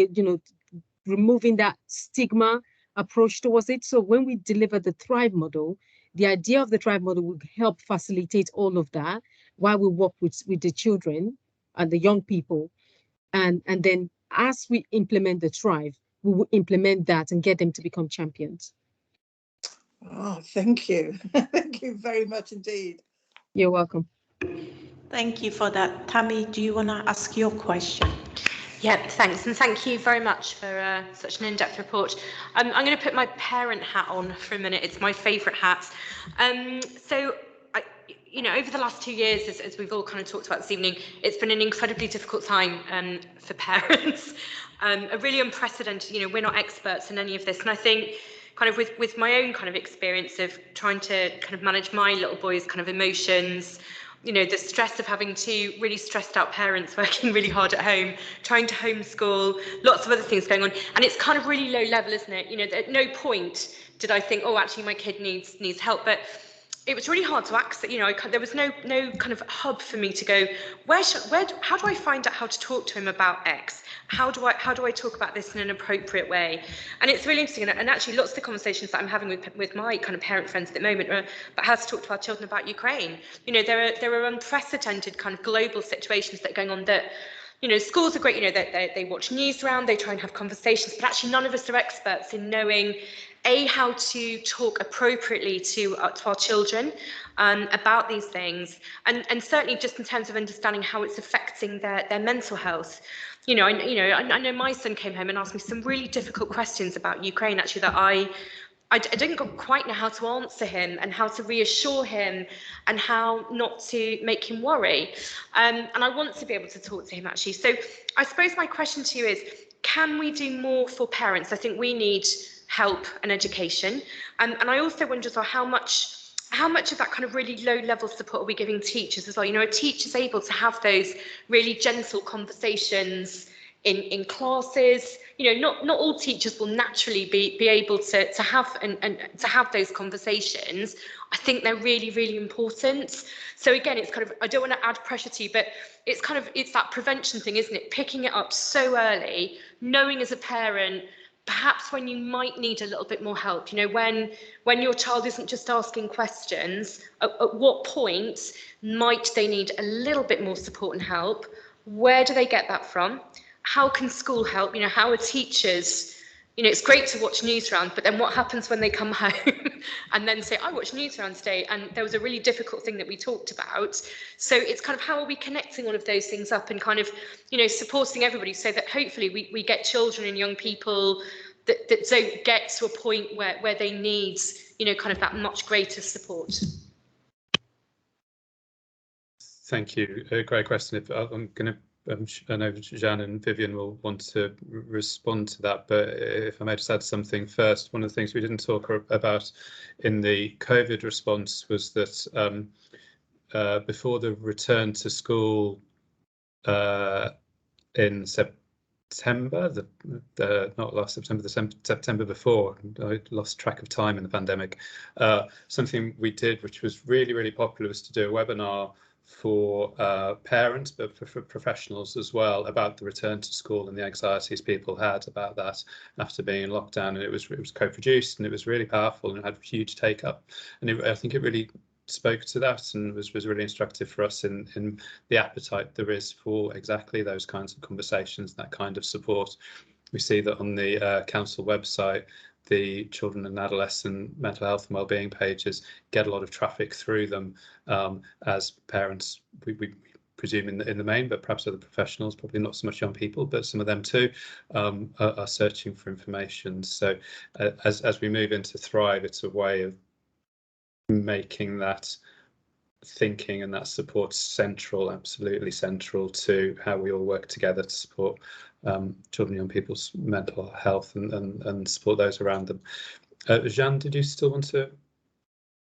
removing that stigma approach towards it. So when we deliver the Thrive model, the idea of the Thrive model will help facilitate all of that while we work with the children and the young people. And then as we implement the Thrive, we will implement that and get them to become champions. Oh, thank you. Thank you very much indeed. You're welcome. Thank you for that. Tammy, do you want to ask your question? Yeah, thanks, and thank you very much for such an in-depth report. I'm going to put my parent hat on for a minute. It's my favourite hat. So, over the last 2 years, as we've all kind of talked about this evening, it's been an incredibly difficult time for parents. A really unprecedented. We're not experts in any of this, and I think kind of with my own kind of experience of trying to kind of manage my little boy's kind of emotions, the stress of having two really stressed out parents working really hard at home, trying to homeschool, lots of other things going on. And it's kind of really low level, isn't it? At no point did I think, oh, actually my kid needs help. But it was really hard to access. There was no kind of hub for me to go, how do I find out how to talk to him about X? How do I talk about this in an appropriate way? And it's really interesting. And actually lots of the conversations that I'm having with my kind of parent friends at the moment are about how to talk to our children about Ukraine. There are unprecedented kind of global situations that are going on that, schools are great, they watch news around, they try and have conversations, but actually none of us are experts in knowing how to talk appropriately to our children about these things, and certainly just in terms of understanding how it's affecting their mental health. I know my son came home and asked me some really difficult questions about Ukraine, actually, that I didn't quite know how to answer him and how to reassure him and how not to make him worry. And I want to be able to talk to him, actually. So I suppose my question to you is, can we do more for parents? I think we need help and education. And I also wonder as well, how much of that kind of really low level support are we giving teachers as well? Are teachers able to have those really gentle conversations in classes? Not all teachers will naturally be able to have and to have those conversations. I think they're really, really important. So again, it's kind of, I don't want to add pressure to you, but it's that prevention thing, isn't it? Picking it up so early, knowing as a parent, perhaps when you might need a little bit more help, when your child isn't just asking questions, at what point might they need a little bit more support and help? Where do they get that from? How can school help? How are teachers? It's great to watch news round, but then what happens when they come home and then say, I watched news round today and there was a really difficult thing that we talked about. So it's kind of, how are we connecting all of those things up and kind of, supporting everybody so that hopefully we get children and young people that don't get to a point where they need, kind of that much greater support. Thank you. Great question. If I'm going to, I know Jeanne and Vivian will want to respond to that, but if I may just add something first, one of the things we didn't talk about in the COVID response was that before the return to school in September, not last September, the September before, I lost track of time in the pandemic, something we did, which was really, really popular, was to do a webinar for parents, but for professionals as well, about the return to school and the anxieties people had about that after being in lockdown. And it was co-produced and it was really powerful and it had huge take up. And I think it really spoke to that and was really instructive for us in the appetite there is for exactly those kinds of conversations, that kind of support. We see that on the council website, the children and adolescent mental health and wellbeing pages get a lot of traffic through them as parents, we presume in the main, but perhaps other professionals, probably not so much young people, but some of them too, are searching for information. So as we move into Thrive, it's a way of making that thinking and that support central, absolutely central to how we all work together to support children and young people's mental health and support those around them. Jeanne, did you still want to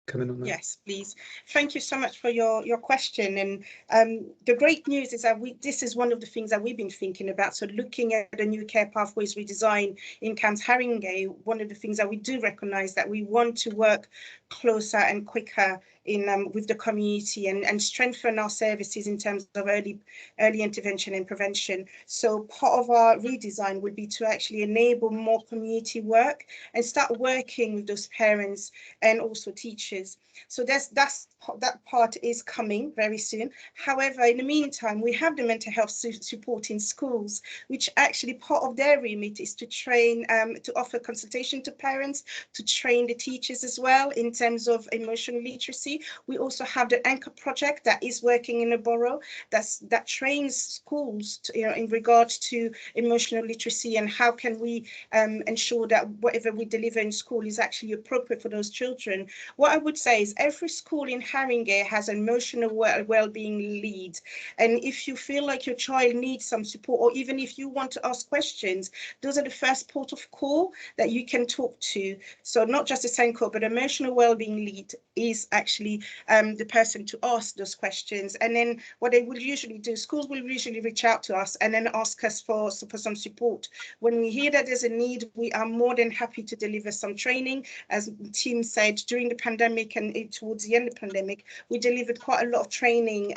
come in on that? Yes, please. Thank you so much for your question. And the great news is that this is one of the things that we've been thinking about. So looking at the new care pathways redesign in Camz Haringey, one of the things that we do recognise that we want to work closer and quicker in with the community and strengthen our services in terms of early intervention and prevention. So part of our redesign would be to actually enable more community work and start working with those parents and also teachers. So that part is coming very soon. However, in the meantime, we have the mental health support in schools, which actually part of their remit is to train, to offer consultation to parents, to train the teachers as well in terms of emotional literacy. literacy. We also have the Anchor project that is working in a borough that trains schools to, in regards to emotional literacy and how can we ensure that whatever we deliver in school is actually appropriate for those children. What I would say is every school in Haringey has an emotional well-being lead, and if you feel like your child needs some support, or even if you want to ask questions, those are the first port of call that you can talk to. So not just the SENCO, but emotional well-being lead is actually the person to ask those questions. And then what they will usually do, schools will usually reach out to us and then ask us for some support. When we hear that there's a need, we are more than happy to deliver some training. As Tim said, during the pandemic and towards the end of the pandemic, we delivered quite a lot of training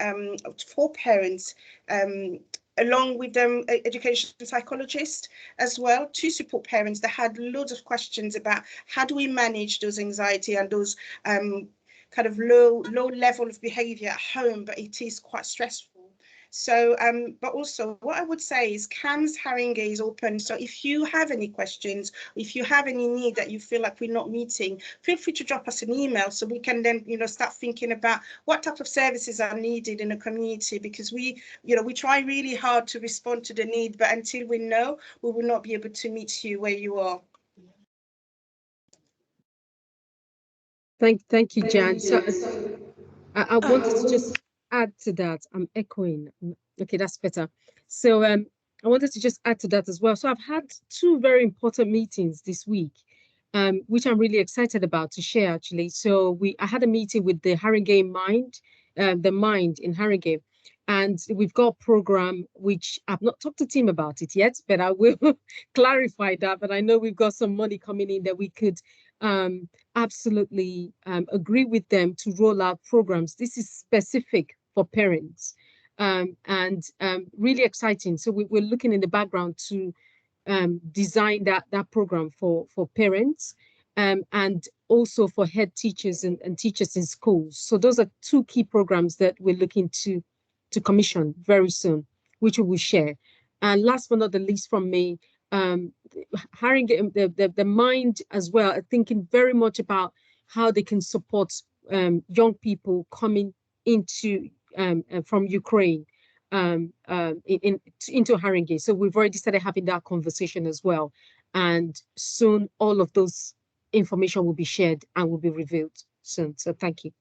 for parents, along with them education psychologists as well, to support parents that had loads of questions about how do we manage those anxiety and those kind of low level of behavior at home, but it is quite stressful. So, but also what I would say is Camz Haringey is open. So if you have any questions, if you have any need that you feel like we're not meeting, feel free to drop us an email so we can then, start thinking about what type of services are needed in the community, because we try really hard to respond to the need, but until we know, we will not be able to meet you where you are. Thank you, Jan. So I wanted to just add to that. I'm echoing. Okay, that's better. So I wanted to just add to that as well. So I've had two very important meetings this week, which I'm really excited about to share actually. So I had a meeting with the Haringey Mind, the Mind in Haringey, and we've got a program which I've not talked to Tim about it yet, but I will clarify that. But I know we've got some money coming in that we could absolutely agree with them to roll out programs. This is specific for parents and really exciting. So we're looking in the background to design that program for parents and also for head teachers and teachers in schools. So those are two key programs that we're looking to commission very soon, which we will share. And last but not the least from me, Haringey, the Mind as well, are thinking very much about how they can support young people coming into from Ukraine into Haringey. So we've already started having that conversation as well, and soon all of those information will be shared and will be revealed soon. So thank you.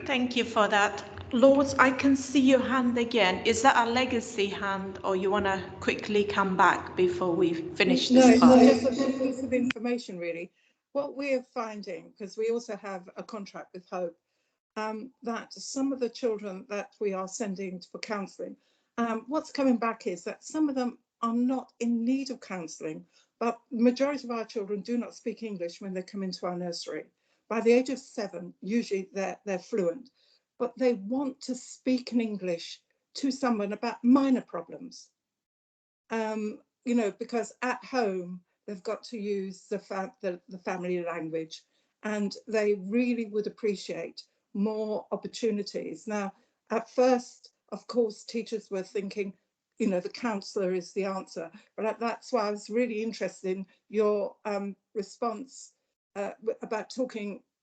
Thank you for that. Lords, I can see your hand again. Is that a legacy hand, or you want to quickly come back before we finish this part? No, just a piece of information, really. What we're finding, because we also have a contract with Hope, that some of the children that we are sending for counselling, what's coming back is that some of them are not in need of counselling, but the majority of our children do not speak English when they come into our nursery. By the age of 7, usually they're fluent, but they want to speak in English to someone about minor problems. Because at home they've got to use the family language, and they really would appreciate more opportunities. Now, at first, of course, teachers were thinking, the counsellor is the answer, but that's why I was really interested in your response about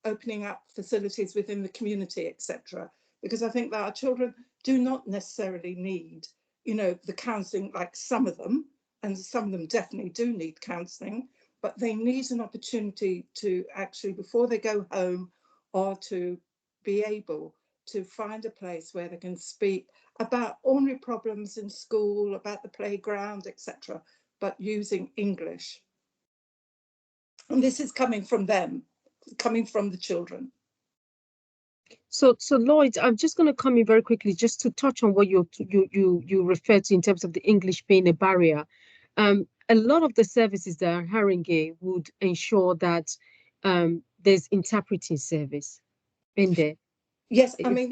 opening up facilities within the community, etc. Because I think that our children do not necessarily need, the counselling, like some of them, and some of them definitely do need counselling, but they need an opportunity to actually, before they go home, or to be able to find a place where they can speak about ordinary problems in school, about the playground, etc., but using English. And this is coming from them, coming from the children. So Lloyd, I'm just going to come in very quickly just to touch on what you referred to in terms of the English being a barrier. A lot of the services that are Haringey would ensure that there's interpreting service in there. Yes, I mean,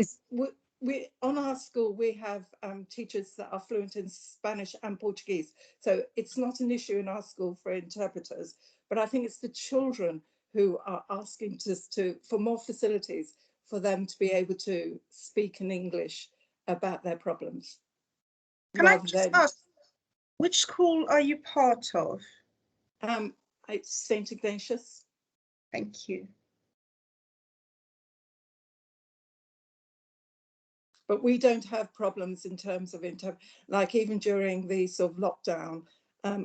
we on our school, we have teachers that are fluent in Spanish and Portuguese. So it's not an issue in our school for interpreters, but I think it's the children who are asking for more facilities for them to be able to speak in English about their problems. Can I just ask, which school are you part of? It's St. Ignatius. Thank you. But we don't have problems in terms of, like even during the sort of lockdown,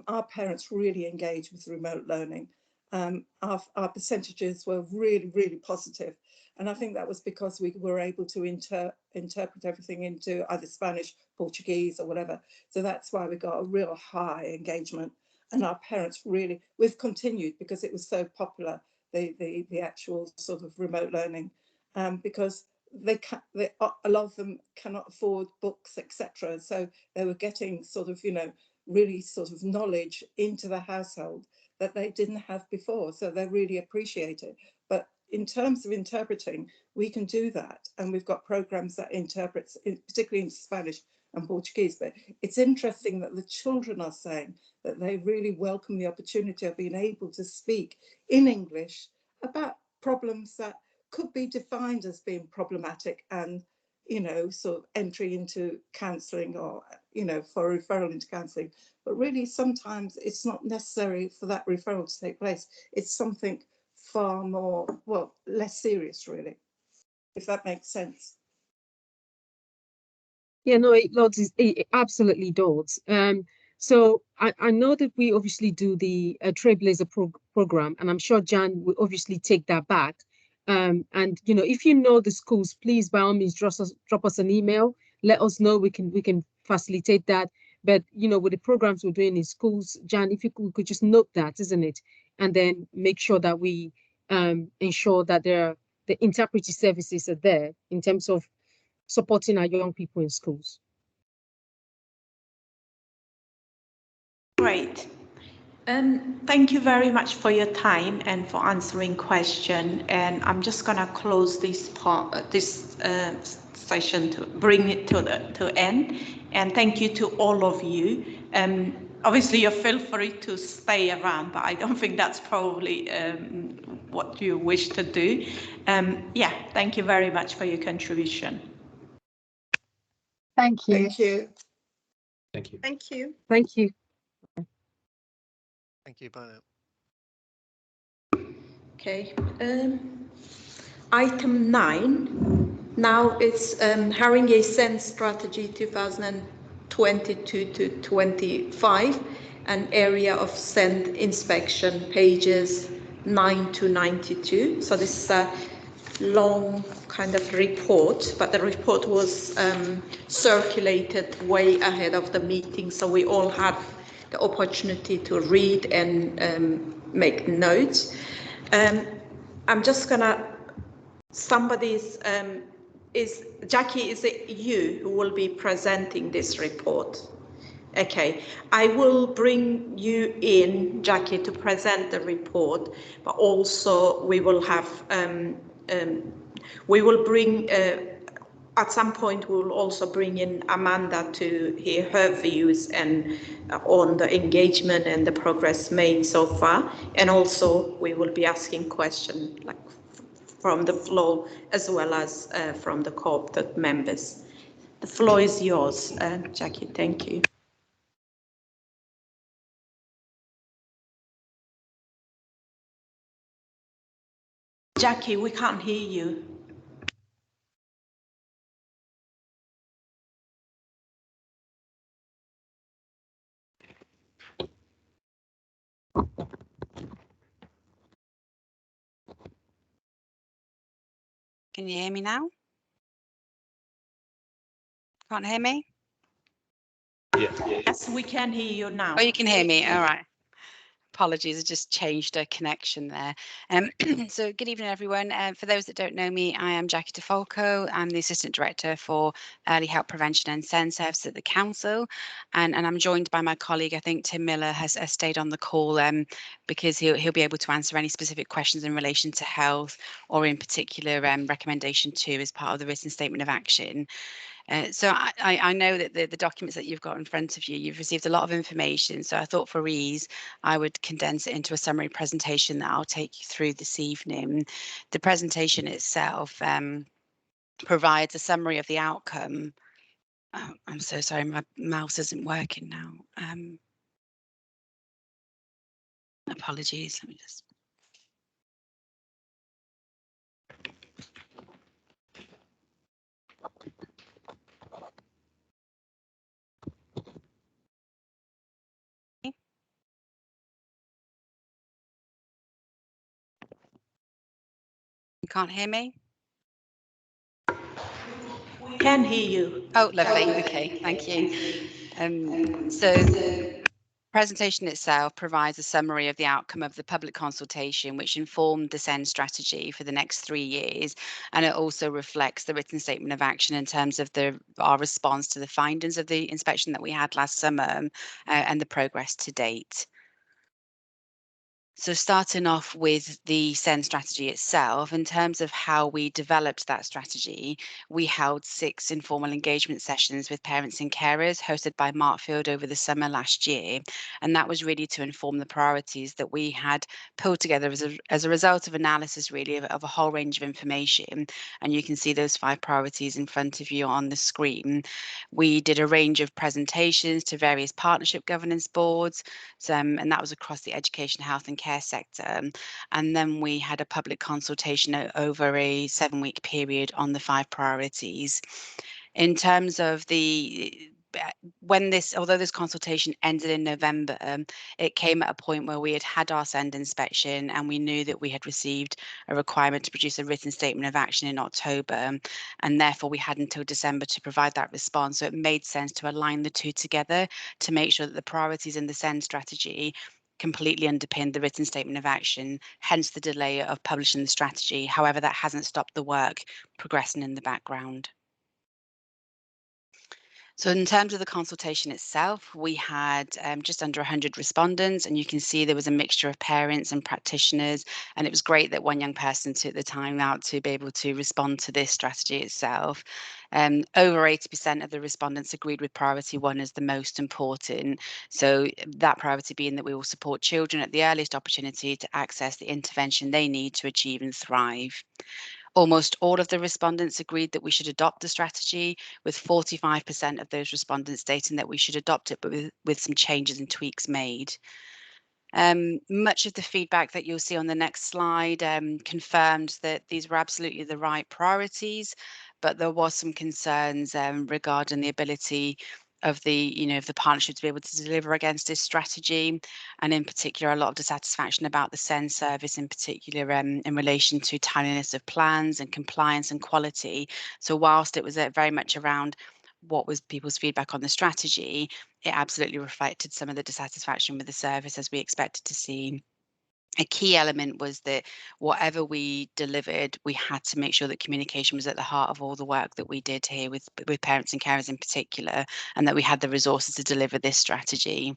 our parents really engaged with remote learning. Our percentages were really, really positive. And I think that was because we were able to interpret everything into either Spanish, Portuguese or whatever. So that's why we got a real high engagement. And our parents really, we've continued because it was so popular, the actual sort of remote learning, because a lot of them cannot afford books, etc. So they were getting sort of, really sort of knowledge into the household that they didn't have before. So they really appreciate it. But in terms of interpreting, we can do that. And we've got programs that interpret, particularly in Spanish and Portuguese. But it's interesting that the children are saying that they really welcome the opportunity of being able to speak in English about problems that could be defined as being problematic and, sort of entry into counselling or, for a referral into counselling. But really, sometimes it's not necessary for that referral to take place. It's something far more, well, less serious, really, if that makes sense. Yeah, no, it absolutely does. So I know that we obviously do the Trailblazer program, and I'm sure Jan will obviously take that back. And if you know the schools, please by all means drop us an email. Let us know. We can facilitate that. But with the programs we're doing in schools, Jan, if you could just note that, isn't it? And then make sure that we ensure that the interpretive services are there in terms of supporting our young people in schools. Great. Thank you very much for your time and for answering questions. And I'm just going to close this part, session to bring it to end. And thank you to all of you. Obviously, you feel free to stay around, but I don't think that's probably what you wish to do. Yeah, thank you very much for your contribution. Thank you. Thank you. Thank you. Thank you. Thank you. Thank you. Bye now. Okay. Item 9. Now it's Haringey SEND Strategy 2022 to 25, an area of SEND inspection, pages 9 to 92. So this is a long kind of report, but the report was circulated way ahead of the meeting, so we all had the opportunity to read and make notes. I'm just gonna, Jackie, is it you who will be presenting this report? Okay, I will bring you in, Jackie, to present the report, but also we will have, we will bring, at some point, we will also bring in Amanda to hear her views and on the engagement and the progress made so far. And also we will be asking questions like from the floor as well as from the co-opted members. The floor is yours, Jackie. Thank you. Jackie, we can't hear you. Can you hear me now? Can't hear me? Yeah. Yes, we can hear you now. Oh, you can hear me. All right. Apologies, I just changed a connection there. So good evening, everyone. For those that don't know me, I am Jackie DeFalco. I'm the Assistant Director for Early Help Prevention and SEND Services at the Council. And I'm joined by my colleague, I think Tim Miller has stayed on the call because he'll be able to answer any specific questions in relation to health or in particular recommendation 2 as part of the written statement of action. So I know that the documents that you've got in front of you, you've received a lot of information. So I thought for ease, I would condense it into a summary presentation that I'll take you through this evening. The presentation itself provides a summary of the outcome. Oh, I'm so sorry, my mouse isn't working now. Apologies, let me just. You can't hear me? Can hear you. Oh, lovely. Okay, thank you. So the presentation itself provides a summary of the outcome of the public consultation, which informed the SEND strategy for the next 3 years. And it also reflects the written statement of action in terms of our response to the findings of the inspection that we had last summer and the progress to date. So starting off with the SEND strategy itself, in terms of how we developed that strategy, we held 6 informal engagement sessions with parents and carers hosted by Markfield over the summer last year. And that was really to inform the priorities that we had pulled together as a result of analysis really of a whole range of information. And you can see those 5 priorities in front of you on the screen. We did a range of presentations to various partnership governance boards, and that was across the education, health and care sector. And then we had a public consultation over a 7-week period on the 5 priorities. In terms of although this consultation ended in November, it came at a point where we had our SEND inspection and we knew that we had received a requirement to produce a written statement of action in October, and therefore we had until December to provide that response. So it made sense to align the 2 together to make sure that the priorities in the SEND strategy completely underpinned the written statement of action, hence the delay of publishing the strategy. However, that hasn't stopped the work progressing in the background. So in terms of the consultation itself, we had just under 100 respondents, and you can see there was a mixture of parents and practitioners, and it was great that one young person took the time out to be able to respond to this strategy itself. Over 80% of the respondents agreed with priority 1 as the most important. So that priority being that we will support children at the earliest opportunity to access the intervention they need to achieve and thrive. Almost all of the respondents agreed that we should adopt the strategy, with 45% of those respondents stating that we should adopt it, but with some changes and tweaks made. Much of the feedback that you'll see on the next slide confirmed that these were absolutely the right priorities, but there was some concerns regarding the ability of the partnership to be able to deliver against this strategy, and in particular a lot of dissatisfaction about the SEND service in particular in relation to timeliness of plans and compliance and quality. So whilst it was very much around what was people's feedback on the strategy, it absolutely reflected some of the dissatisfaction with the service as we expected to see. A key element was that whatever we delivered, we had to make sure that communication was at the heart of all the work that we did here with parents and carers in particular, and that we had the resources to deliver this strategy.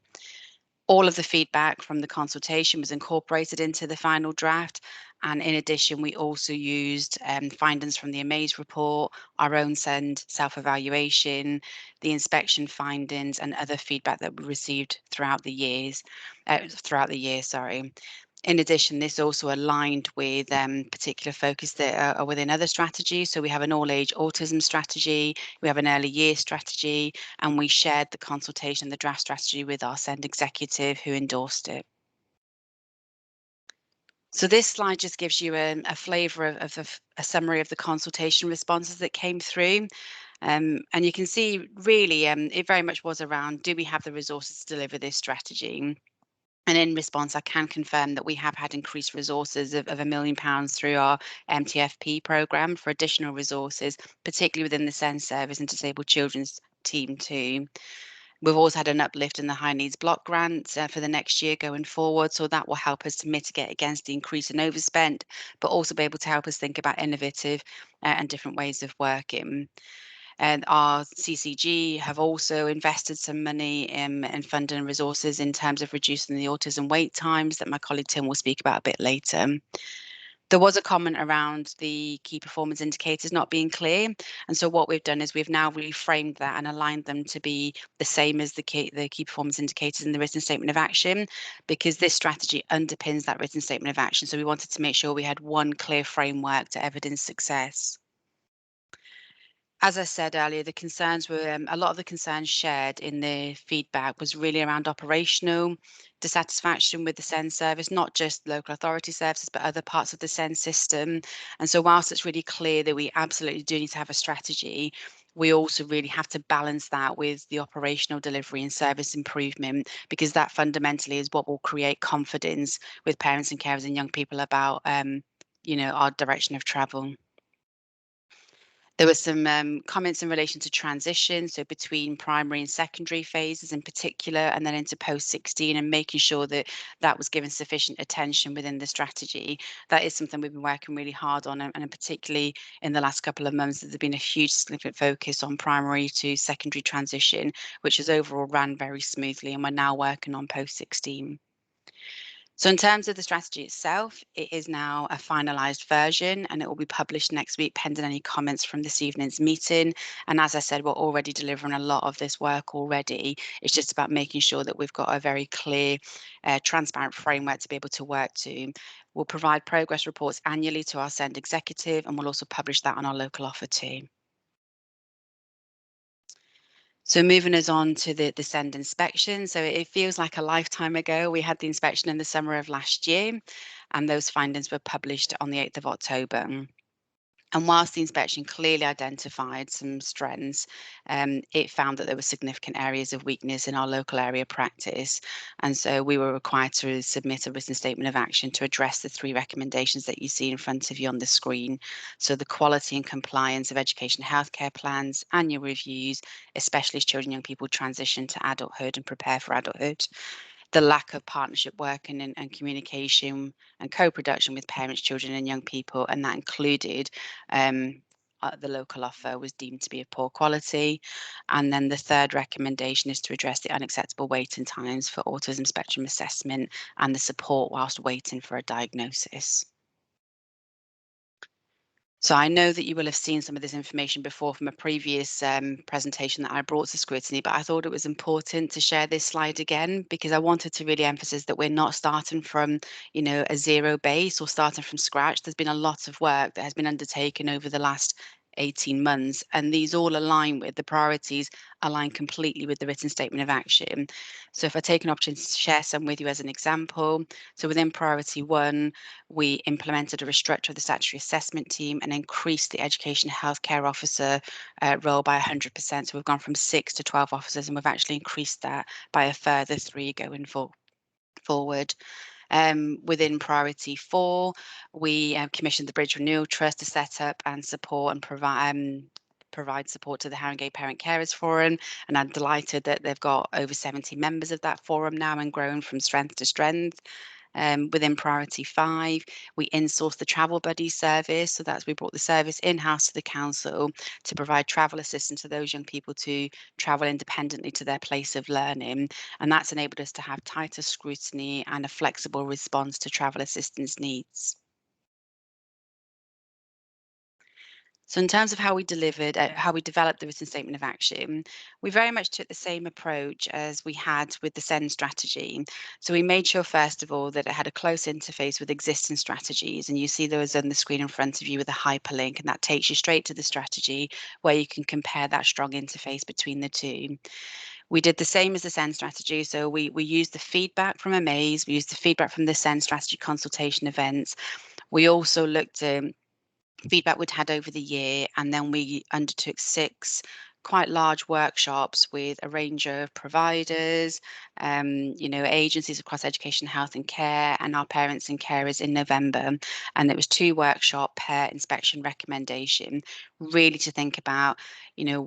All of the feedback from the consultation was incorporated into the final draft. And in addition, we also used findings from the Amaze report, our own SEND self-evaluation, the inspection findings, and other feedback that we received throughout the year. In addition, this also aligned with particular focus that are within other strategies. So we have an all-age autism strategy, we have an early years strategy, and we shared the consultation, the draft strategy with our SEND executive who endorsed it. So this slide just gives you a flavour of a summary of the consultation responses that came through. And you can see really it very much was around, do we have the resources to deliver this strategy? And in response, I can confirm that we have had increased resources of £1 million through our MTFP programme for additional resources, particularly within the SEND service and disabled children's team too. We've also had an uplift in the high needs block grants for the next year going forward. So that will help us to mitigate against the increase in overspent, but also be able to help us think about innovative and different ways of working. And our CCG have also invested some money in funding and resources in terms of reducing the autism wait times that my colleague Tim will speak about a bit later. There was a comment around the key performance indicators not being clear. And so what we've done is we've now reframed that and aligned them to be the same as the key performance indicators in the written statement of action, because this strategy underpins that written statement of action. So we wanted to make sure we had one clear framework to evidence success. As I said earlier, the concerns were a lot of the concerns shared in the feedback was really around operational, dissatisfaction with the SEND service, not just local authority services, but other parts of the SEND system. And so whilst it's really clear that we absolutely do need to have a strategy, we also really have to balance that with the operational delivery and service improvement, because that fundamentally is what will create confidence with parents and carers and young people about, our direction of travel. There were some comments in relation to transition, so between primary and secondary phases in particular, and then into post-16, and making sure that that was given sufficient attention within the strategy. That is something we've been working really hard on, and particularly in the last couple of months, there's been a huge significant focus on primary to secondary transition, which has overall ran very smoothly, and we're now working on post-16. So in terms of the strategy itself, it is now a finalised version, and it will be published next week pending any comments from this evening's meeting. And as I said, we're already delivering a lot of this work already. It's just about making sure that we've got a very clear, transparent framework to be able to work to. We'll provide progress reports annually to our SEND executive, and we'll also publish that on our local offer too. So moving us on to the SEND inspection. So it feels like a lifetime ago. We had the inspection in the summer of last year, and those findings were published on the 8th of October. And whilst the inspection clearly identified some strengths, it found that there were significant areas of weakness in our local area practice. And so we were required to submit a written statement of action to address the 3 recommendations that you see in front of you on the screen. So the quality and compliance of education healthcare plans, annual reviews, especially as children and young people transition to adulthood and prepare for adulthood. The lack of partnership work and communication and co-production with parents, children and young people, and that included the local offer was deemed to be of poor quality. And then the 3rd recommendation is to address the unacceptable waiting times for autism spectrum assessment and the support whilst waiting for a diagnosis. So I know that you will have seen some of this information before from a previous presentation that I brought to Scrutiny, but I thought it was important to share this slide again because I wanted to really emphasize that we're not starting from, a zero base or starting from scratch. There's been a lot of work that has been undertaken over the last 18 months, and these all align with the priorities, align completely with the written statement of action. So if I take an opportunity to share some with you as an example, so within priority 1, we implemented a restructure of the statutory assessment team and increased the education healthcare officer role by 100%. So we've gone from 6 to 12 officers, and we've actually increased that by a further 3 going forward. Within priority 4, we commissioned the Bridge Renewal Trust to set up and support and provide support to the Haringey Parent Carers Forum, and I'm delighted that they've got over 70 members of that forum now and grown from strength to strength. Within priority 5, we insourced the travel buddy service. So we brought the service in-house to the council to provide travel assistance to those young people to travel independently to their place of learning. And that's enabled us to have tighter scrutiny and a flexible response to travel assistance needs. So in terms of how we developed the written statement of action, we very much took the same approach as we had with the SEND strategy. So we made sure, first of all, that it had a close interface with existing strategies. And you see those on the screen in front of you with a hyperlink, and that takes you straight to the strategy where you can compare that strong interface between the two. We did the same as the SEND strategy. So we used the feedback from AMAZE, we used the feedback from the SEND strategy consultation events. We also looked at feedback we'd had over the year, and then we undertook 6 quite large workshops with a range of providers, agencies across education, health and care, and our parents and carers in November. And there was 2 workshops per inspection recommendation, really to think about,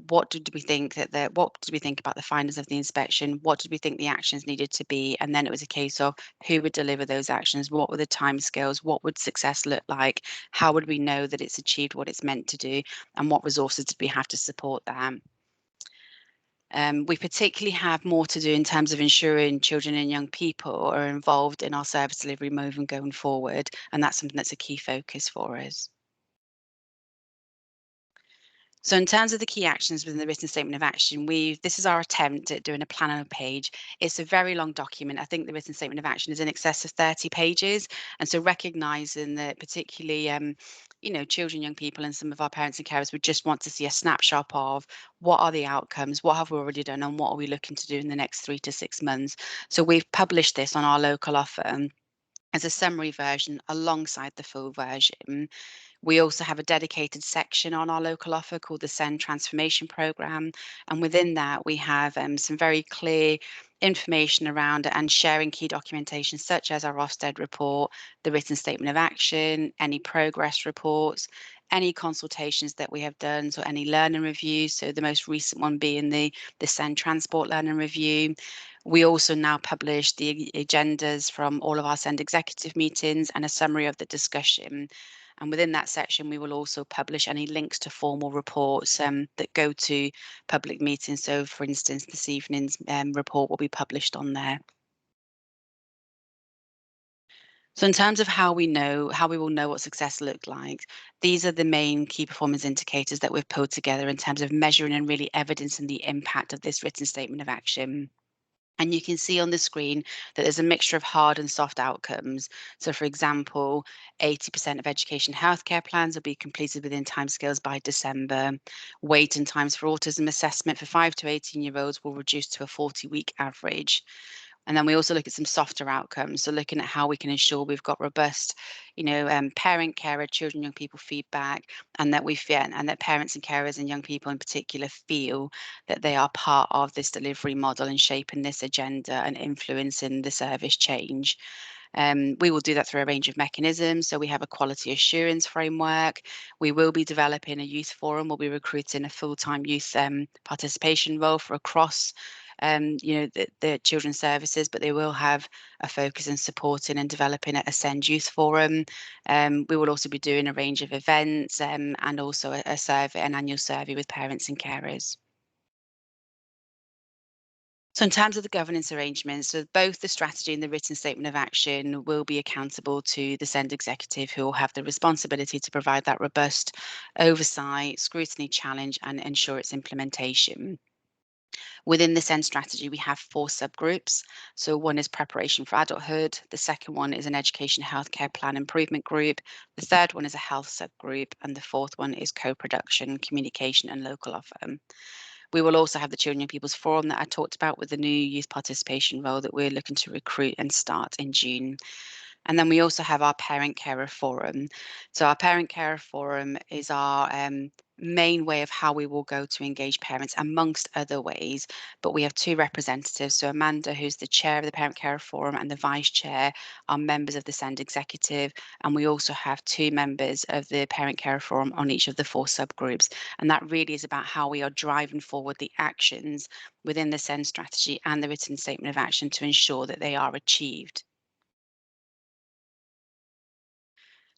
what did we think about the findings of the inspection? What did we think the actions needed to be? And then it was a case of who would deliver those actions? What were the timescales? What would success look like? How would we know that it's achieved what it's meant to do? And what resources did we have to support that? We particularly have more to do in terms of ensuring children and young people are involved in our service delivery moving going forward, and that's something that's a key focus for us. So in terms of the key actions within the written statement of action, this is our attempt at doing a plan on a page. It's a very long document. I think the written statement of action is in excess of 30 pages. And so recognising that particularly, you know, children, young people, and some of our parents and carers would just want to see a snapshot of what are the outcomes, what have we already done, and what are we looking to do in the next 3 to 6 months. So we've published this on our local offer as a summary version alongside the full version. We also have a dedicated section on our local offer called the SEND Transformation Programme. And within that, we have some very clear information around and sharing key documentation, such as our Ofsted report, the written statement of action, any progress reports, any consultations that we have done, so any learning reviews. So the most recent one being the SEND Transport Learning Review. We also now publish the agendas from all of our SEND executive meetings and a summary of the discussion. And within that section, we will also publish any links to formal reports that go to public meetings. So, for instance, this evening's report will be published on there. So in terms of how we will know what success looked like, these are the main key performance indicators that we've pulled together in terms of measuring and really evidencing the impact of this written statement of action. And you can see on the screen that there's a mixture of hard and soft outcomes. So for example, 80% of education healthcare plans will be completed within timescales by December. Waiting times for autism assessment for 5 to 18-year-olds will reduce to a 40-week average. And then we also look at some softer outcomes. So looking at how we can ensure we've got robust, parent, carer, children, young people feedback, and that and that parents and carers and young people in particular feel that they are part of this delivery model and shaping this agenda and influencing the service change. We will do that through a range of mechanisms. So we have a quality assurance framework. We will be developing a youth forum. We'll be recruiting a full-time youth participation role for across the children's services, but they will have a focus in supporting and developing a SEND Youth Forum. We will also be doing a range of events and also a survey, an annual survey with parents and carers. So in terms of the governance arrangements, so both the strategy and the written statement of action will be accountable to the SEND executive, who will have the responsibility to provide that robust oversight, scrutiny, challenge, and ensure its implementation. Within the SEND strategy, we have 4 subgroups. So one is preparation for adulthood. The second one is an education healthcare plan improvement group. The third one is a health subgroup. And the fourth one is co-production, communication, and local offer. We will also have the Children and People's Forum that I talked about with the new youth participation role that we're looking to recruit and start in June. And then we also have our Parent Carer Forum. So our Parent Carer Forum is our main way of how we will go to engage parents, amongst other ways. But we have 2 representatives. So Amanda, who's the chair of the Parent Carer Forum, and the vice chair are members of the SEND executive. And we also have 2 members of the Parent Carer Forum on each of the 4 subgroups. And that really is about how we are driving forward the actions within the SEND strategy and the written statement of action to ensure that they are achieved.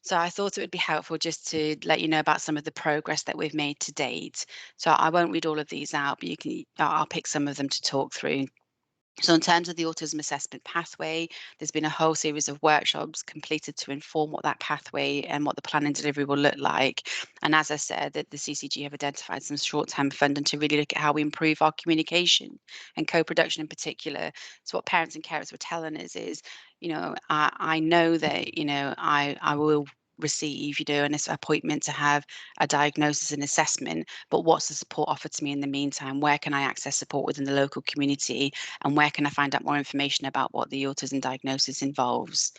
So I thought it would be helpful just to let you know about some of the progress that we've made to date. So I won't read all of these out, but I'll pick some of them to talk through. So in terms of the autism assessment pathway, there's been a whole series of workshops completed to inform what that pathway and what the plan and delivery will look like. And as I said, that the CCG have identified some short-term funding to really look at how we improve our communication and co-production in particular. So what parents and carers were telling us is, I know that, I will receive, an appointment to have a diagnosis and assessment, but what's the support offered to me in the meantime? Where can I access support within the local community? And where can I find out more information about what the autism diagnosis involves?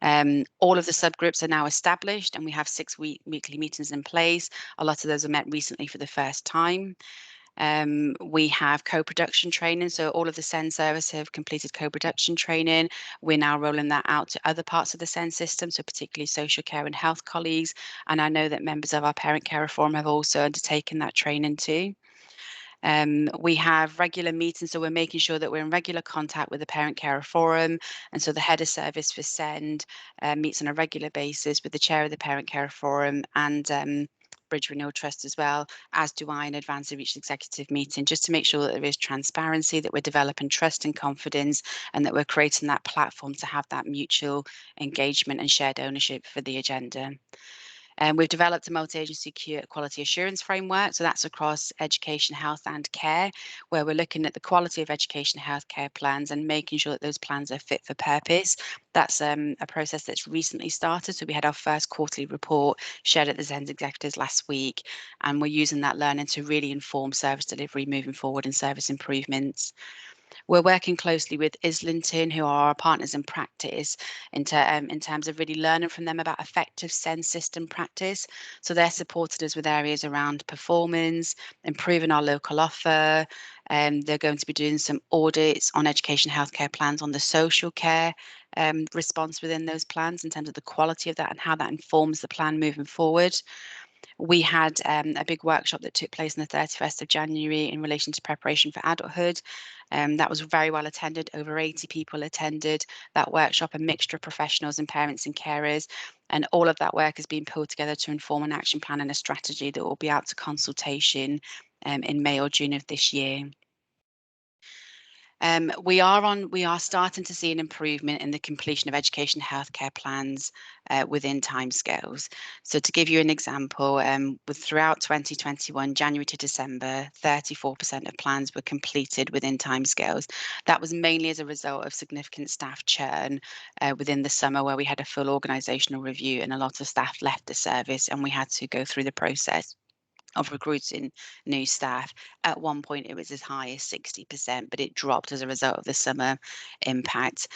All of the subgroups are now established, and we have 6 weekly meetings in place. A lot of those are met recently for the first time. We have co-production training. So all of the SEND service have completed co-production training. We're now rolling that out to other parts of the SEND system, so particularly social care and health colleagues. And I know that members of our Parent Carer Forum have also undertaken that training too. We have regular meetings, so we're making sure that we're in regular contact with the Parent Carer Forum. And so the head of service for SEND meets on a regular basis with the chair of the Parent Carer Forum and Bridge Renewal Trust as well, as do I in advance of each executive meeting, just to make sure that there is transparency, that we're developing trust and confidence, and that we're creating that platform to have that mutual engagement and shared ownership for the agenda. We've developed a multi-agency quality assurance framework. So that's across education, health and care, where we're looking at the quality of education and healthcare plans and making sure that those plans are fit for purpose. That's a process that's recently started. So we had our first quarterly report shared at the SEND executives last week, and we're using that learning to really inform service delivery moving forward and service improvements. We're working closely with Islington, who are our partners in practice, in terms of really learning from them about effective SEND system practice. So they're supported us with areas around performance, improving our local offer, and they're going to be doing some audits on education healthcare plans on the social care response within those plans in terms of the quality of that and how that informs the plan moving forward. We had a big workshop that took place on the 31st of January in relation to preparation for adulthood. That was very well attended. Over 80 people attended that workshop, a mixture of professionals and parents and carers. And all of that work has been pulled together to inform an action plan and a strategy that will be out to consultation in May or June of this year. We are starting to see an improvement in the completion of education healthcare plans within timescales. So to give you an example, throughout 2021, January to December, 34% of plans were completed within timescales. That was mainly as a result of significant staff churn within the summer, where we had a full organisational review and a lot of staff left the service, and we had to go through the process of recruiting new staff. At one point it was as high as 60%, but it dropped as a result of the summer impact.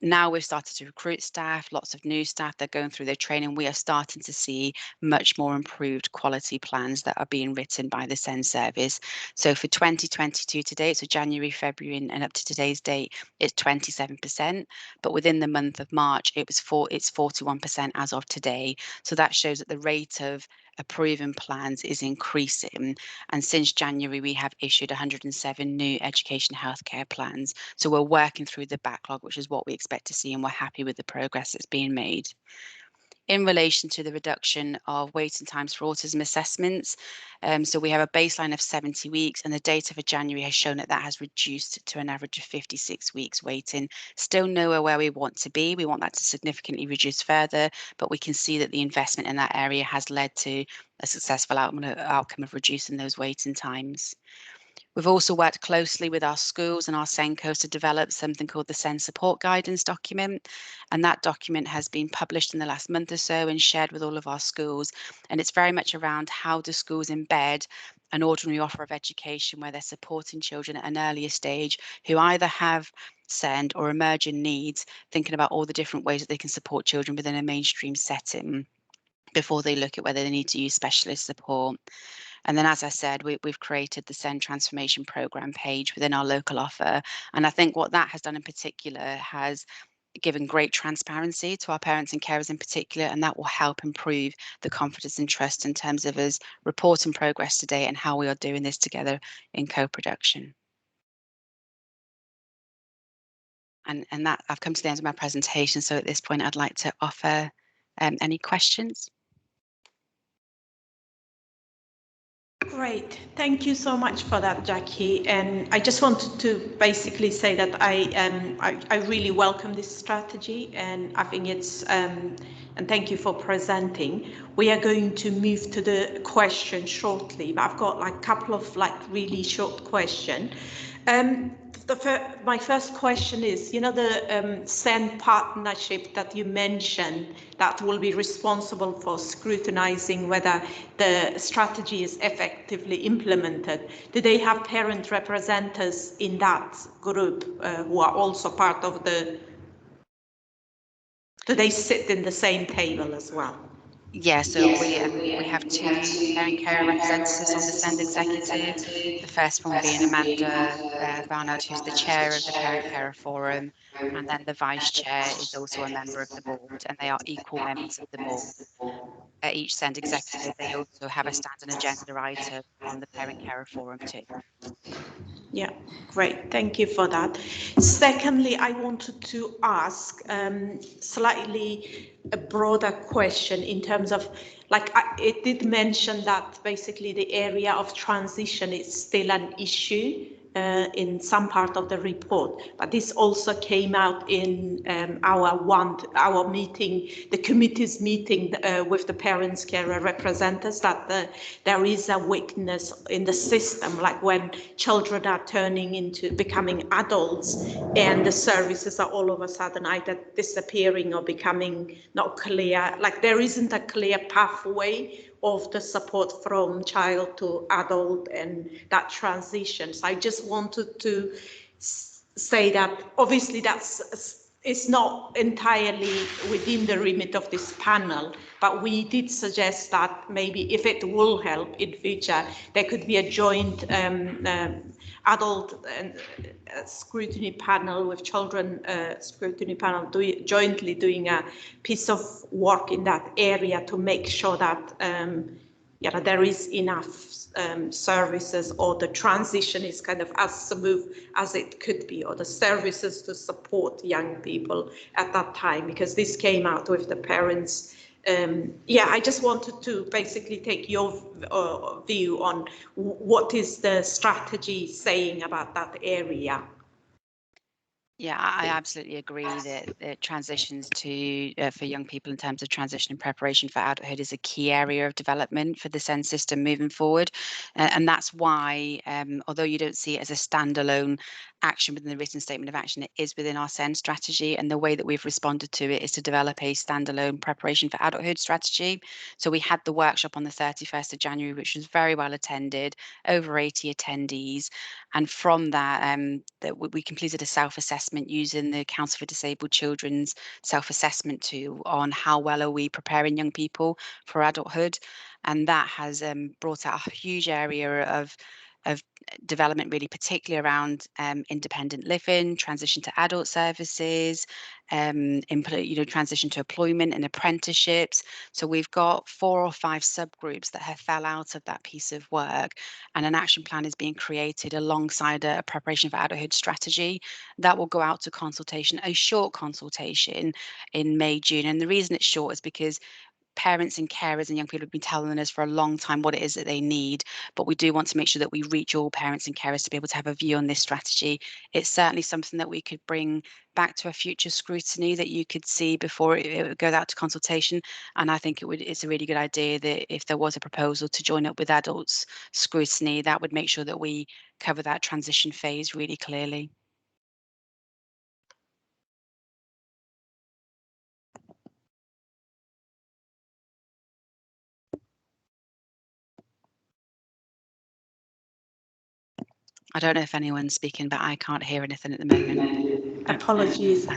Now we've started to recruit staff, lots of new staff, they're going through their training. We are starting to see much more improved quality plans that are being written by the SEND service. So for 2022 to date, so January, February and up to today's date, it's 27%, but within the month of March it's 41% as of today. So that shows that the rate of approving plans is increasing, and since January we have issued 107 new education healthcare plans. So we're working through the backlog, which is what we expect to see, and we're happy with the progress that's being made. In relation to the reduction of waiting times for autism assessments, so we have a baseline of 70 weeks, and the data for January has shown that has reduced to an average of 56 weeks waiting. Still nowhere where we want to be. We want that to significantly reduce further, but we can see that the investment in that area has led to a successful outcome of reducing those waiting times. We've also worked closely with our schools and our SENCOs to develop something called the SEND Support Guidance document. And that document has been published in the last month or so and shared with all of our schools. And it's very much around how do schools embed an ordinary offer of education where they're supporting children at an earlier stage who either have SEND or emerging needs, thinking about all the different ways that they can support children within a mainstream setting before they look at whether they need to use specialist support. And then, as I said, we've created the SEND Transformation Programme page within our local offer. And I think what that has done in particular has given great transparency to our parents and carers in particular, and that will help improve the confidence and trust in terms of us reporting progress today and how we are doing this together in co-production. And that I've come to the end of my presentation. So at this point, I'd like to offer any questions. Great, thank you so much for that, Jackie. And I just wanted to basically say that I really welcome this strategy, and I think it's and thank you for presenting. We are going to move to the question shortly, but I've got like a couple of really short questions. My first question is, you know, the SEND partnership that you mentioned that will be responsible for scrutinizing whether the strategy is effectively implemented. Do they have parent representatives in that group who are also part of the, do they sit in the same table as well? Yeah, so we have two parent care representatives on the SEND executive. The first one being Amanda Barnard, who's the chair of the Parent Carer Forum, and then the vice chair is also a member of the board, and they are equal members of the board. At each SEND executive, they also have a standing agenda item on the Parent Carer Forum too. Yeah, great. Thank you for that. Secondly, I wanted to ask slightly a broader question in terms of, it did mention that basically the area of transition is still an issue in some part of the report, but this also came out in our meeting, the committee's meeting with the parents, carer representatives, that there is a weakness in the system, like when children are turning into becoming adults and the services are all of a sudden either disappearing or becoming not clear, like there isn't a clear pathway of the support from child to adult and that transition. So I just wanted to say that obviously it's not entirely within the remit of this panel, but we did suggest that maybe if it will help in future, there could be a joint adult scrutiny panel with children scrutiny panel jointly doing a piece of work in that area to make sure that there is enough services, or the transition is kind of as smooth as it could be, or the services to support young people at that time, because this came out with the parents. I just wanted to basically take your view on what is the strategy saying about that area. Yeah, I absolutely agree that transitions to for young people in terms of transition and preparation for adulthood is a key area of development for the SEND system moving forward. And that's why, although you don't see it as a standalone action within the written statement of action, it is within our SEND strategy. And the way that we've responded to it is to develop a standalone preparation for adulthood strategy. So we had the workshop on the 31st of January, which was very well attended, over 80 attendees. And from that, we completed a self-assessment using the Council for Disabled Children's self-assessment tool on how well are we preparing young people for adulthood. And that has brought out a huge area of development, really, particularly around independent living, transition to adult services, transition to employment and apprenticeships. So we've got 4 or 5 subgroups that have fell out of that piece of work, and an action plan is being created alongside a preparation for adulthood strategy that will go out to consultation, a short consultation in May, June. And the reason it's short is because parents and carers and young people have been telling us for a long time what it is that they need, but we do want to make sure that we reach all parents and carers to be able to have a view on this strategy. It's certainly something that we could bring back to a future scrutiny that you could see before it goes out to consultation. And I think it's a really good idea that if there was a proposal to join up with adults scrutiny, that would make sure that we cover that transition phase really clearly. I don't know if anyone's speaking, but I can't hear anything at the moment. Apologies.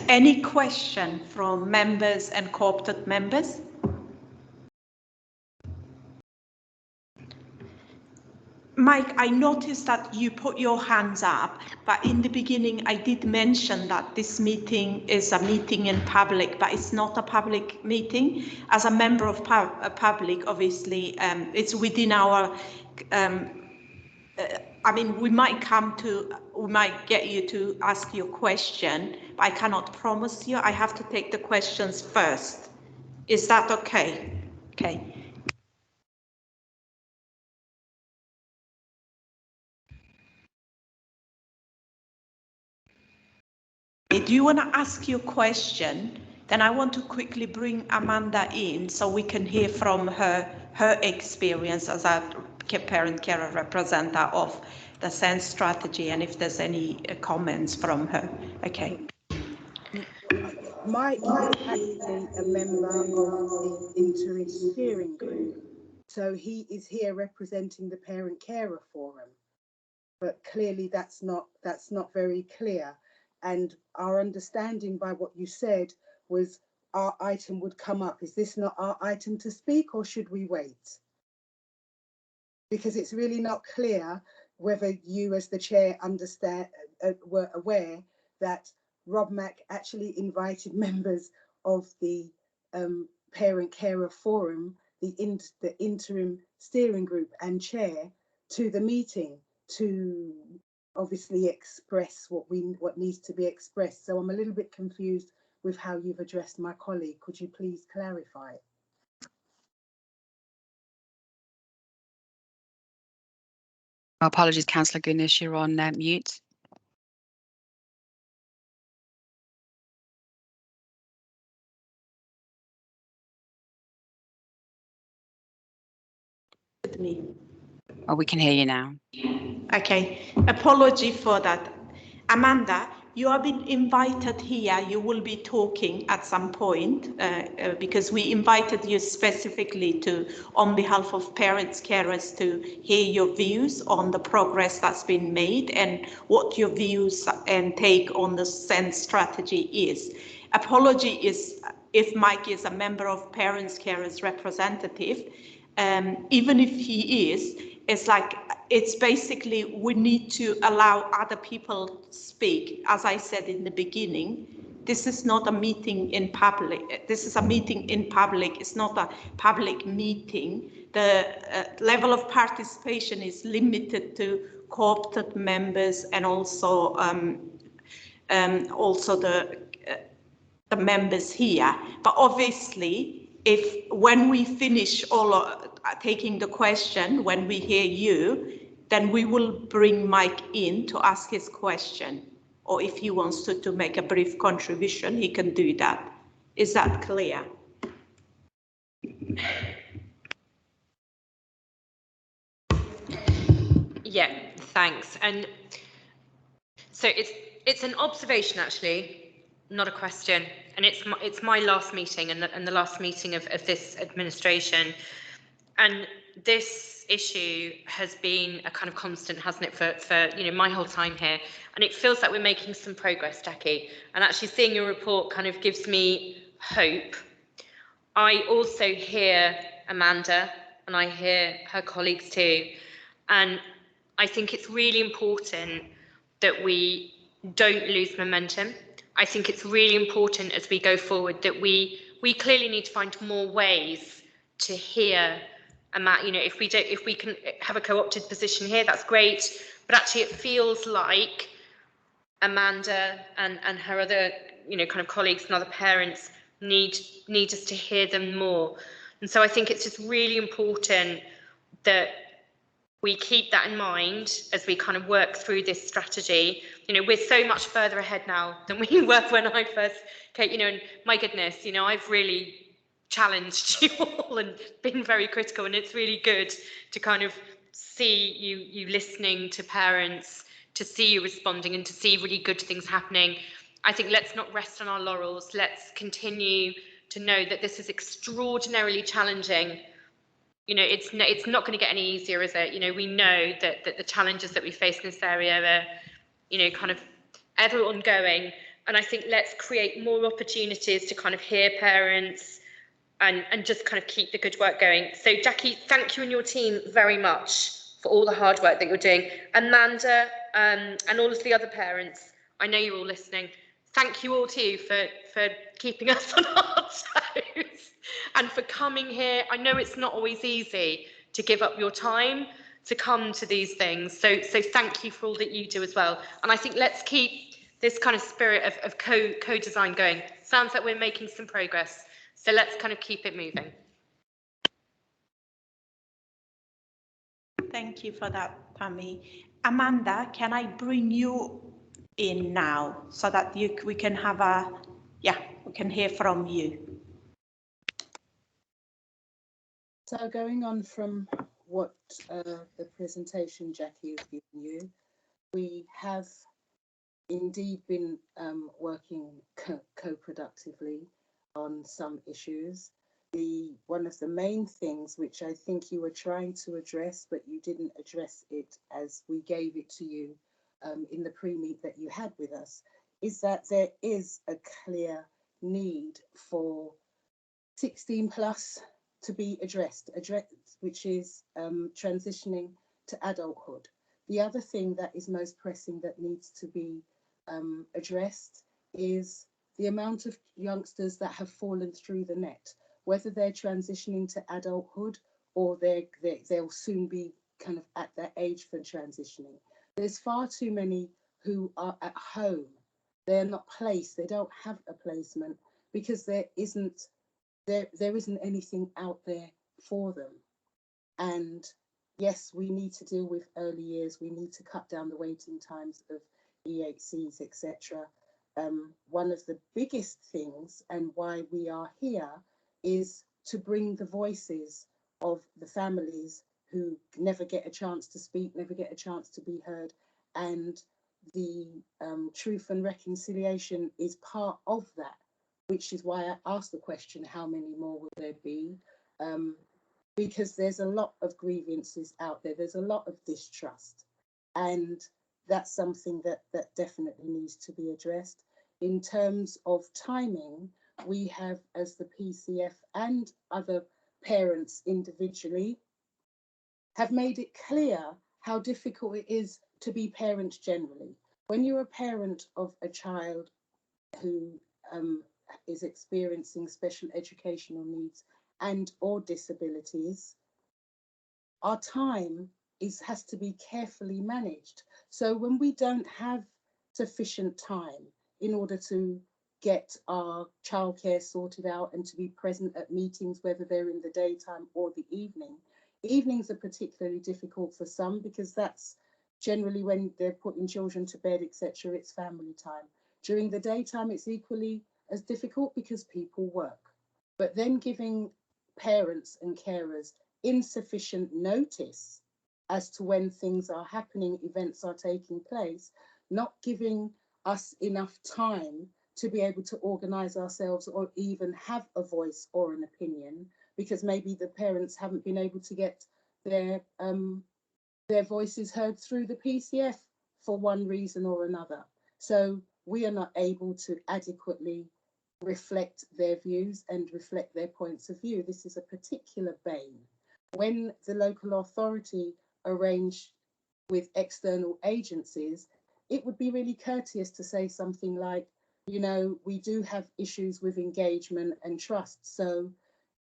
Any question from members and co-opted members? Mike, I noticed that you put your hands up, but in the beginning I did mention that this meeting is a meeting in public, but it's not a public meeting. As a member of public, obviously, it's within our we might get you to ask your question, but I cannot promise you. I have to take the questions first. Is that okay? Okay. Do you want to ask your question? Then I want to quickly bring Amanda in so we can hear from her experience as a parent carer representative of the SEND strategy, and if there's any comments from her. Okay. Mike is actually a member of the interim steering group, so he is here representing the Parent Carer Forum. But clearly that's not very clear. And our understanding by what you said was our item would come up. Is this not our item to speak, or should we wait? Because it's really not clear whether you as the chair were aware that Rob Mack actually invited members of the Parent Carer Forum, the interim steering group and chair, to the meeting to obviously express what needs to be expressed. So I'm a little bit confused with how you've addressed my colleague. Could you please clarify? Apologies, Councillor Goodness, you're on mute. With me. Oh, we can hear you now. Okay, apology for that. Amanda, you have been invited here. You will be talking at some point because we invited you specifically to, on behalf of parents, carers, to hear your views on the progress that's been made and what your views and take on the SEND strategy is. Apology is if Mike is a member of parents, carers representative. Even if he is, it's basically we need to allow other people to speak. As I said in the beginning, this is not a meeting in public. This is a meeting in public. It's not a public meeting. The level of participation is limited to co-opted members and also the members here. But obviously, when we finish taking the question, when we hear you, then we will bring Mike in to ask his question. Or if he wants to make a brief contribution, he can do that. Is that clear? Yeah, thanks. And so it's an observation, actually, not a question. And it's my last meeting and the last meeting of this administration. And this issue has been a kind of constant, hasn't it, for my whole time here. And it feels like we're making some progress, Jackie. And actually seeing your report kind of gives me hope. I also hear Amanda and I hear her colleagues too. And I think it's really important that we don't lose momentum. I think it's really important as we go forward that we clearly need to find more ways to hear if we can have a co-opted position here, that's great. But actually, it feels like Amanda and her other kind of colleagues and other parents need us to hear them more. And so I think it's just really important that we keep that in mind as we kind of work through this strategy. We're so much further ahead now than we were when I first came, and my goodness, I've really challenged you all and been very critical, and it's really good to kind of see you listening to parents, to see you responding and to see really good things happening. I think let's not rest on our laurels. Let's continue to know that this is extraordinarily challenging. It's not going to get any easier, is it? We know that the challenges that we face in this area are, kind of ever ongoing. And I think let's create more opportunities to kind of hear parents and just kind of keep the good work going. So Jackie, thank you and your team very much for all the hard work that you're doing. Amanda and all of the other parents, I know you're all listening. Thank you all too for keeping us on our toes and for coming here. I know it's not always easy to give up your time to come to these things. So thank you for all that you do as well. And I think let's keep this kind of spirit of co-design going. Sounds like we're making some progress. So let's kind of keep it moving. Thank you for that, Tammy. Amanda, can I bring you in now so that we can have we can hear from you. So going on from what the presentation Jackie has given you, we have indeed been working co-productively on some issues. One of the main things which I think you were trying to address, but you didn't address it as we gave it to you in the pre-meet that you had with us, is that there is a clear need for 16 plus to be addressed, which is transitioning to adulthood. The other thing that is most pressing that needs to be addressed is the amount of youngsters that have fallen through the net, whether they're transitioning to adulthood or they'll soon be kind of at that age for transitioning. There's far too many who are at home. They're not placed. They don't have a placement because there isn't anything out there for them. And yes, we need to deal with early years. We need to cut down the waiting times of EHCs, etc. One of the biggest things and why we are here is to bring the voices of the families who never get a chance to speak, never get a chance to be heard. And the Truth and Reconciliation is part of that, which is why I asked the question, how many more will there be? Because there's a lot of grievances out there. There's a lot of distrust. And that's something that definitely needs to be addressed. In terms of timing, we have, as the PCF and other parents individually, have made it clear how difficult it is to be parent generally. When you're a parent of a child who is experiencing special educational needs and or disabilities, our time has to be carefully managed. So when we don't have sufficient time in order to get our childcare sorted out and to be present at meetings, whether they're in the daytime or the evening, evenings are particularly difficult for some because that's generally when they're putting children to bed, etc. It's family time. During the daytime, it's equally as difficult because people work. But then giving parents and carers insufficient notice as to when things are happening, events are taking place, not giving us enough time to be able to organise ourselves or even have a voice or an opinion, because maybe the parents haven't been able to get their voices heard through the PCF for one reason or another. So we are not able to adequately reflect their views and reflect their points of view. This is a particular bane. When the local authority arranged with external agencies, it would be really courteous to say something like, you know, we do have issues with engagement and trust. So,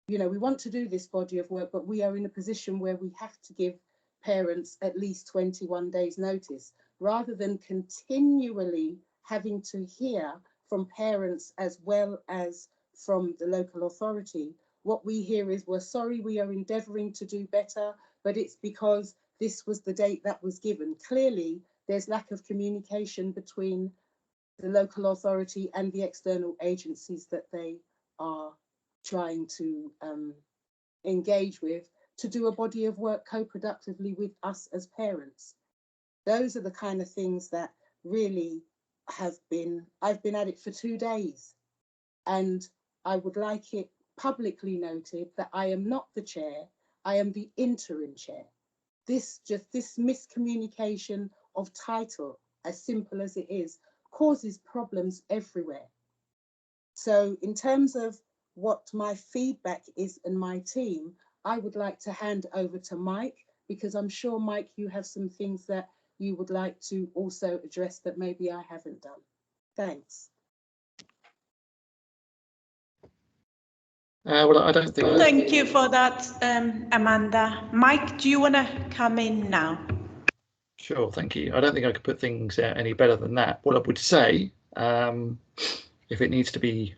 you know, we want to do this body of work, but we are in a position where we have to give parents at least 21 days notice, rather than continually having to hear from parents as well as from the local authority. What we hear is, we're sorry, we are endeavouring to do better, but it's because this was the date that was given. Clearly, there's lack of communication between the local authority and the external agencies that they are trying to engage with to do a body of work co-productively with us as parents. Those are the kind of things that really I've been at it for 2 days, and I would like it publicly noted that I am not the chair, I am the interim chair. This miscommunication of title, as simple as it is, causes problems everywhere. So in terms of what my feedback is and my team, I would like to hand over to Mike, because I'm sure, Mike, you have some things that you would like to also address that maybe I haven't done. Thanks. Well, I don't think. Thank you for that, Amanda. Mike, do you want to come in now? Sure, thank you. I don't think I could put things any better than that. What I would say, if it needs to be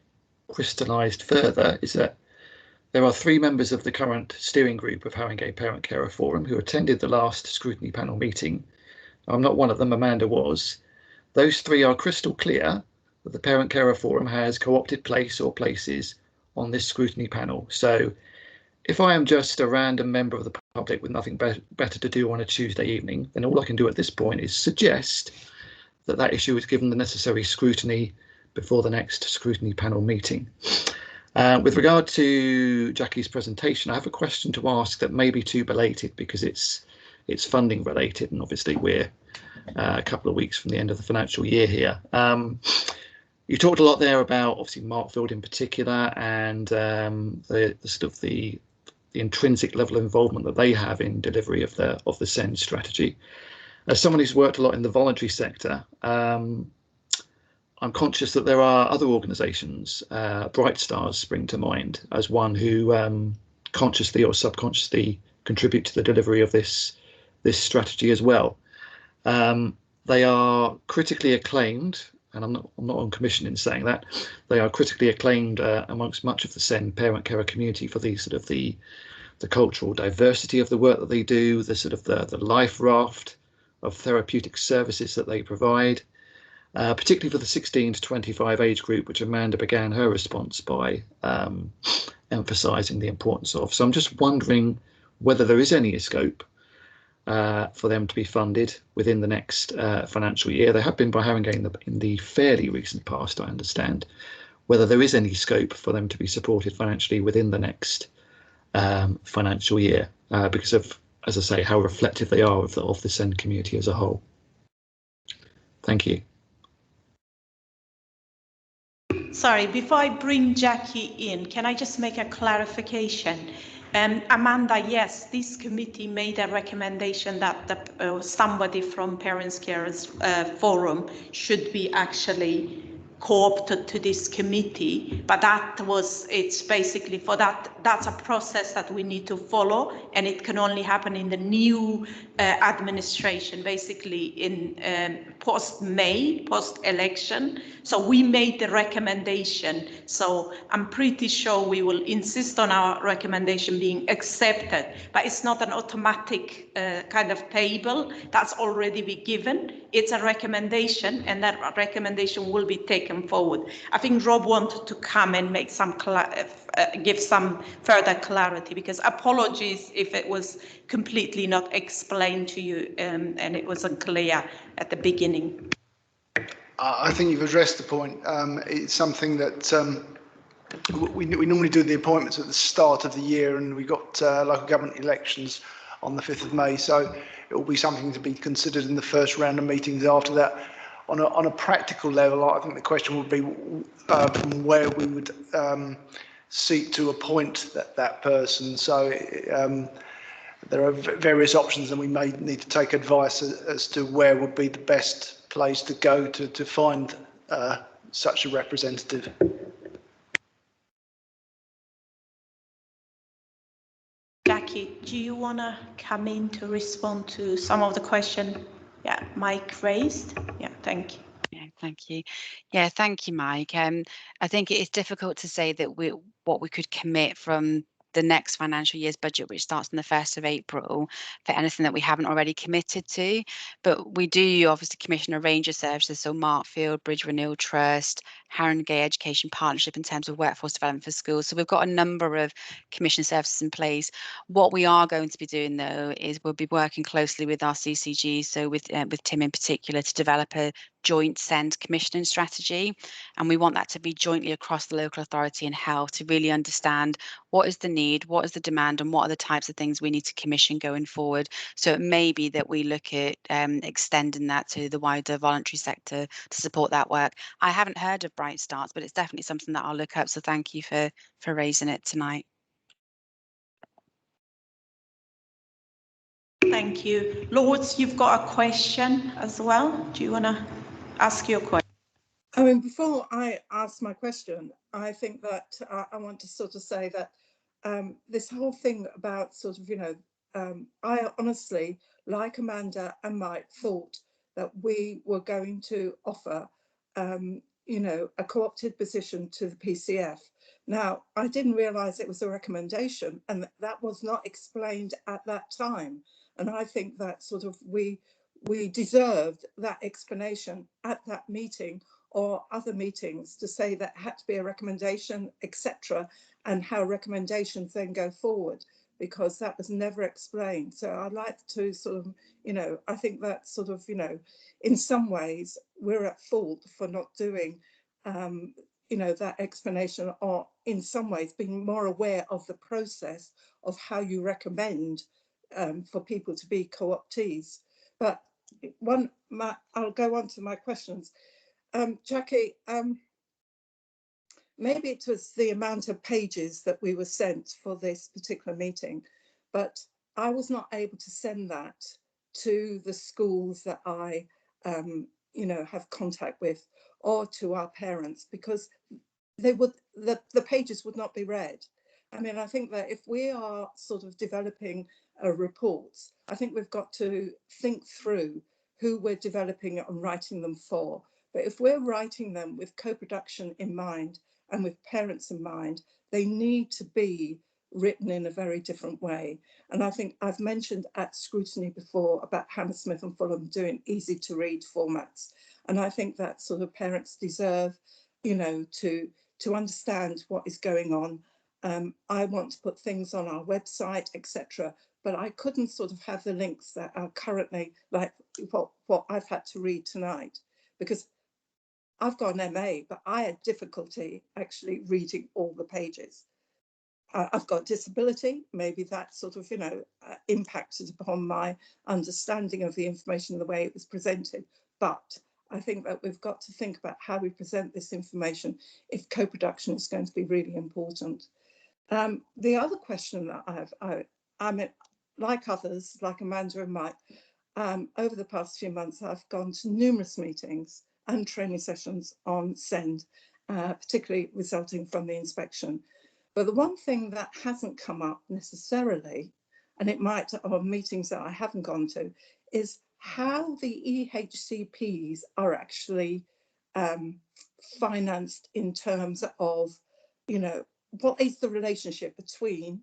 crystallised further, is that there are 3 members of the current steering group of Haringey Parent Carer Forum who attended the last scrutiny panel meeting. I'm not one of them, Amanda was. Those 3 are crystal clear that the Parent Carer Forum has co-opted place or places on this scrutiny panel. So if I am just a random member of the public with nothing better to do on a Tuesday evening, then all I can do at this point is suggest that that issue is given the necessary scrutiny before the next scrutiny panel meeting. With regard to Jackie's presentation, I have a question to ask that may be too belated because it's funding related, and obviously we're a couple of weeks from the end of the financial year here. You talked a lot there about obviously Markfield in particular, and the sort of the intrinsic level of involvement that they have in delivery of the SEND strategy. As someone who's worked a lot in the voluntary sector, I'm conscious that there are other organisations, Bright Stars spring to mind as one who consciously or subconsciously contribute to the delivery of this strategy as well. They are critically acclaimed, and I'm not on commission in saying that. They are critically acclaimed amongst much of the SEND parent carer community for the the cultural diversity of the work that they do, the sort of the life raft of therapeutic services that they provide, particularly for the 16 to 25 age group, which Amanda began her response by emphasising the importance of. So I'm just wondering whether there is any scope for them to be funded within the next financial year. They have been by Haringey in the fairly recent past, I understand. Whether there is any scope for them to be supported financially within the next financial year, because of, as I say, how reflective they are of the SEND community as a whole. Thank you. Sorry, before I bring Jackie in, can I just make a clarification? Amanda, yes, this committee made a recommendation that somebody from Parents Carers Forum should be actually co-opted to this committee, but it's basically for that's a process that we need to follow, and it can only happen in the new administration, basically in post-May, post-election. So we made the recommendation. So I'm pretty sure we will insist on our recommendation being accepted, but it's not an automatic kind of table that's already been given. It's a recommendation, and that recommendation will be taken forward. I think Rob wanted to come and make some give some further clarity, because apologies if it was completely not explained to you and it wasn't clear at the beginning. I think you've addressed the point. It's something that we normally do the appointments at the start of the year, and we got local government elections on the 5th of May, so it will be something to be considered in the first round of meetings after that. On a practical level, I think the question would be where we would seek to appoint that person. So there are various options, and we may need to take advice as to where would be the best place to go to find such a representative. Jackie, do you want to come in to respond to some of the question? Yeah, Mike raised. Yeah, thank you. Yeah, thank you. Yeah, thank you, Mike. I think it is difficult to say that what we could commit from the next financial year's budget, which starts on the 1st of April, for anything that we haven't already committed to. But we do obviously commission a range of services, so Markfield, Bridge Renewal Trust, Haringey Education Partnership in terms of workforce development for schools. So we've got a number of commission services in place. What we are going to be doing, though, is we'll be working closely with our CCG, so with Tim in particular, to develop a joint SEND commissioning strategy, and we want that to be jointly across the local authority and health to really understand what is the need, what is the demand, and what are the types of things we need to commission going forward. So it may be that we look at extending that to the wider voluntary sector to support that work. I haven't heard of Bright Starts, but it's definitely something that I'll look up, so thank you for raising it tonight. Thank you. Lords, you've got a question as well. Do you want to ask your question? I mean, before I ask my question, I think that I want to sort of say that this whole thing about sort of, I honestly, like Amanda and Mike, thought that we were going to offer, a co-opted position to the PCF. Now, I didn't realise it was a recommendation, and that was not explained at that time. And I think that sort of we deserved that explanation at that meeting or other meetings, to say that had to be a recommendation, etc., and how recommendations then go forward, because that was never explained. So I'd like to sort of, I think that sort of, in some ways we're at fault for not doing, that explanation, or in some ways being more aware of the process of how you recommend for people to be co-optees. But I'll go on to my questions. Jackie, maybe it was the amount of pages that we were sent for this particular meeting, but I was not able to send that to the schools that I, have contact with, or to our parents, because the pages would not be read. I mean, I think that if we are sort of developing reports, I think we've got to think through who we're developing and writing them for. But if we're writing them with co-production in mind and with parents in mind, they need to be written in a very different way. And I think I've mentioned at Scrutiny before about Hammersmith and Fulham doing easy to read formats. And I think that sort of parents deserve, you know, to understand what is going on. I want to put things on our website, etc. But I couldn't sort of have the links that are currently like what I've had to read tonight, because I've got an MA, but I had difficulty actually reading all the pages. I've got disability, maybe that sort of, you know, impacted upon my understanding of the information and the way it was presented. But I think that we've got to think about how we present this information if co-production is going to be really important. The other question that I mean, like others, like Amanda and Mike, over the past few months, I've gone to numerous meetings and training sessions on SEND, particularly resulting from the inspection. But the one thing that hasn't come up necessarily, and it might on meetings that I haven't gone to, is how the EHCPs are actually financed in terms of, you know, what is the relationship between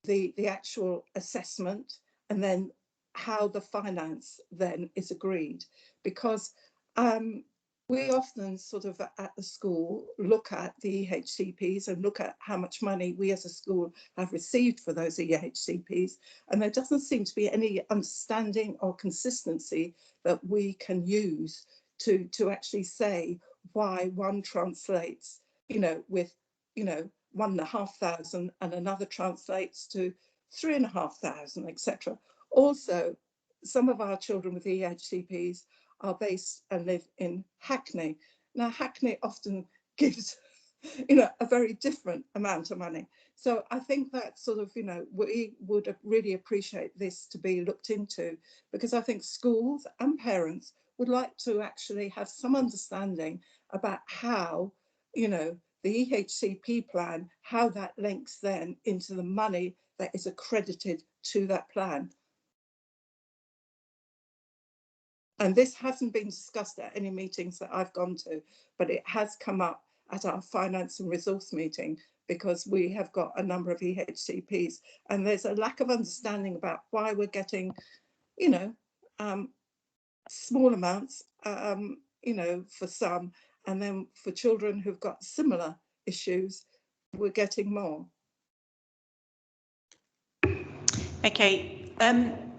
the actual assessment and then how the finance then is agreed. Because we often sort of at the school look at the EHCPs and look at how much money we as a school have received for those EHCPs, and there doesn't seem to be any understanding or consistency that we can use to actually say why one translates, you know, with, you know, 1,500 and another translates to 3,500, etc. Also, some of our children with EHCPs are based and live in Hackney. Now, Hackney often gives, you know, a very different amount of money. So I think that sort of, you know, we would really appreciate this to be looked into, because I think schools and parents would like to actually have some understanding about how, you know, the EHCP plan, how that links then into the money that is accredited to that plan. And this hasn't been discussed at any meetings that I've gone to, but it has come up at our finance and resource meeting, because we have got a number of EHCPs and there's a lack of understanding about why we're getting, you know, small amounts, you know, for some, and then for children who've got similar issues, we're getting more. Okay,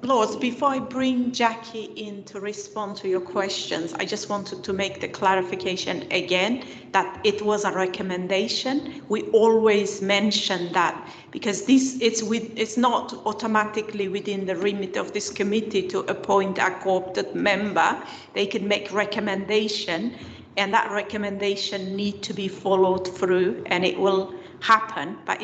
Lords, before I bring Jackie in to respond to your questions, I just wanted to make the clarification again that it was a recommendation. We always mention that because it's not automatically within the remit of this committee to appoint a co-opted member. They can make recommendation, and that recommendation need to be followed through, and it will happen, but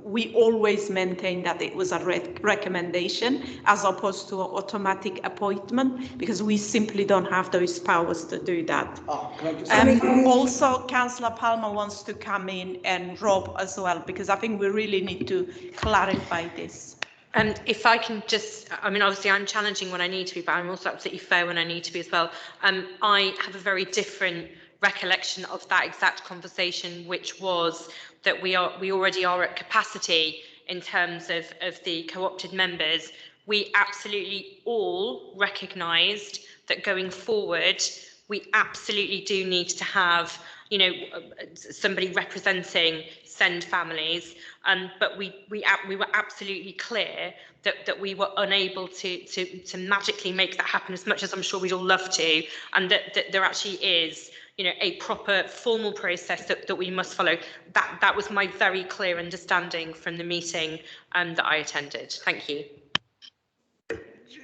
we always maintain that it was a recommendation as opposed to an automatic appointment, because we simply don't have those powers to do that. Also, Councillor Palmer wants to come in, and Rob as well, because I think we really need to clarify this. And if I can just, I mean, obviously I'm challenging when I need to be, but I'm also absolutely fair when I need to be as well. I have a very different recollection of that exact conversation, which was that we already are at capacity in terms of the co-opted members. We absolutely all recognised that going forward, we absolutely do need to have, you know, somebody representing SEND families, but we were absolutely clear that we were unable to magically make that happen, as much as I'm sure we'd all love to, and that there actually is, you know, a proper formal process that we must follow. That was my very clear understanding from the meeting that I attended. Thank you.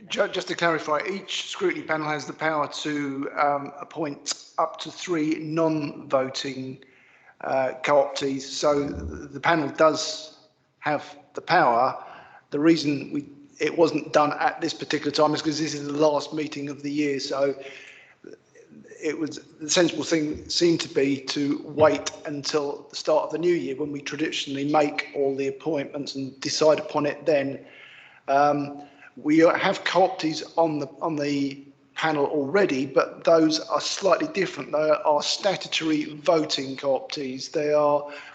Just to clarify, each scrutiny panel has the power to appoint up to 3 non-voting co-optees. So the panel does have the power. The reason it wasn't done at this particular time is because this is the last meeting of the year. So it was the sensible thing seemed to be to wait until the start of the new year, when we traditionally make all the appointments and decide upon it then. We have co-optees on the panel already, but those are slightly different. They are statutory voting co-optees.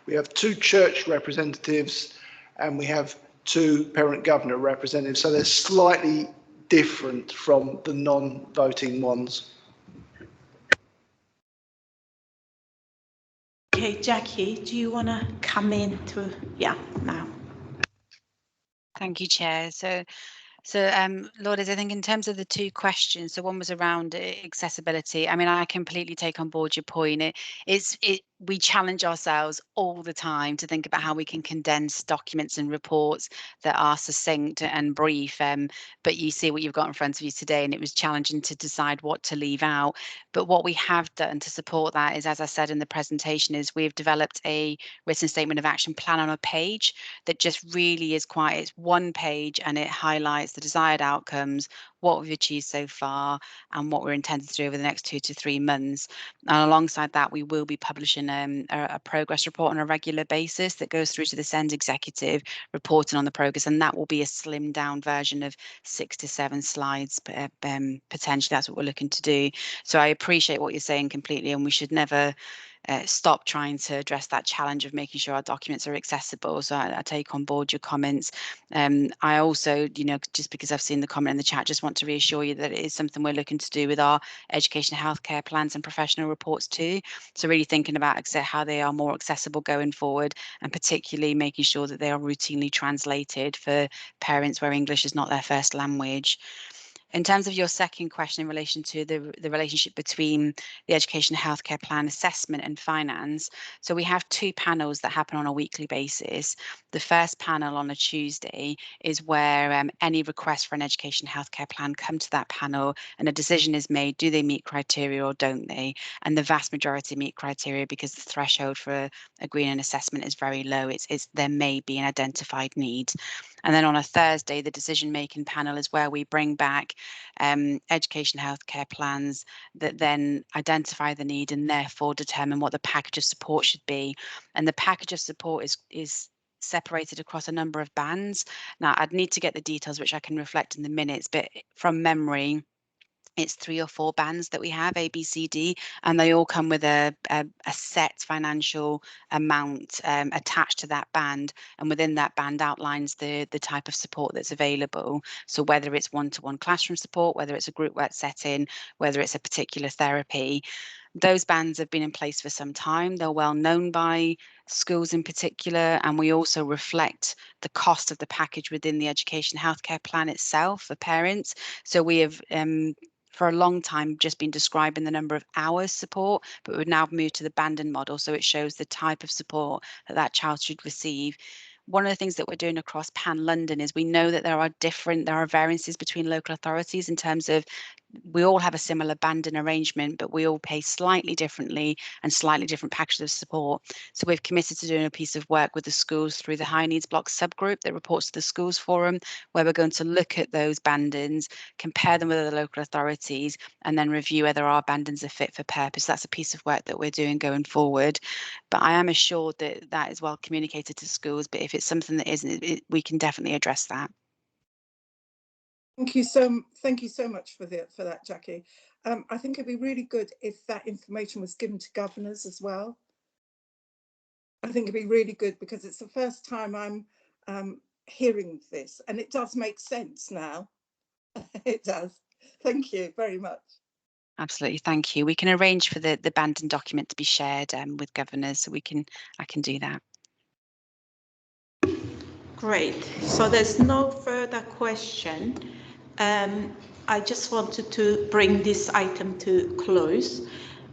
We have 2 church representatives and we have 2 parent governor representatives. So they're slightly different from the non-voting ones. Okay, Jackie, do you want to come in to, now? Thank you, Chair. Lourdes, I think in terms of the 2 questions, so one was around accessibility. I mean, I completely take on board your point. We challenge ourselves all the time to think about how we can condense documents and reports that are succinct and brief. But you see what you've got in front of you today, and it was challenging to decide what to leave out. But what we have done to support that is, as I said in the presentation, is we've developed a written statement of action plan on a page that just really is it's 1 page, and it highlights the desired outcomes, what we've achieved so far, and what we're intended to do over the next 2 to 3 months. And alongside that, we will be publishing a progress report on a regular basis that goes through to the SEND executive, reporting on the progress, and that will be a slimmed down version of 6 to 7 slides. Potentially, that's what we're looking to do. So I appreciate what you're saying completely, and we should never stop trying to address that challenge of making sure our documents are accessible. So I take on board your comments. I also, just because I've seen the comment in the chat, just want to reassure you that it is something we're looking to do with our education and healthcare plans and professional reports too. So really thinking about how they are more accessible going forward, and particularly making sure that they are routinely translated for parents where English is not their first language. In terms of your second question in relation to the relationship between the education healthcare plan assessment and finance, so we have 2 panels that happen on a weekly basis. The first panel on a Tuesday is where any requests for an education healthcare plan come to that panel, and a decision is made: do they meet criteria or don't they? And the vast majority meet criteria, because the threshold for agreeing an assessment is very low. It's there may be an identified need. And then on a Thursday, the decision-making panel is where we bring back education healthcare plans that then identify the need and therefore determine what the package of support should be. And the package of support is separated across a number of bands. Now, I'd need to get the details, which I can reflect in the minutes, but from memory, it's 3 or 4 bands that we have, A, B, C, D, and they all come with a set financial amount attached to that band, and within that band outlines the type of support that's available. So whether it's one-to-one classroom support, whether it's a group work setting, whether it's a particular therapy, those bands have been in place for some time. They're well known by schools in particular, and we also reflect the cost of the package within the education healthcare plan itself for parents. So we have for a long time just been describing the number of hours support, but we've now moved to the banding model, so it shows the type of support that child should receive. One of the things that we're doing across Pan London is we know that there are variances between local authorities in terms of we all have a similar banding arrangement, but we all pay slightly differently and slightly different packages of support. So we've committed to doing a piece of work with the schools through the High Needs Block subgroup that reports to the Schools Forum, where we're going to look at those bandings, compare them with other local authorities, and then review whether our bandings are fit for purpose. That's a piece of work that we're doing going forward. But I am assured that that is well communicated to schools, but if it's something that isn't, we can definitely address that. Thank you so much for that, Jackie. I think it'd be really good if that information was given to governors as well. I think it'd be really good because it's the first time I'm hearing this, and it does make sense now. It does. Thank you very much. Absolutely, thank you. We can arrange for the banding document to be shared with governors, so I can do that. Great. So there's no further question. I just wanted to bring this item to close.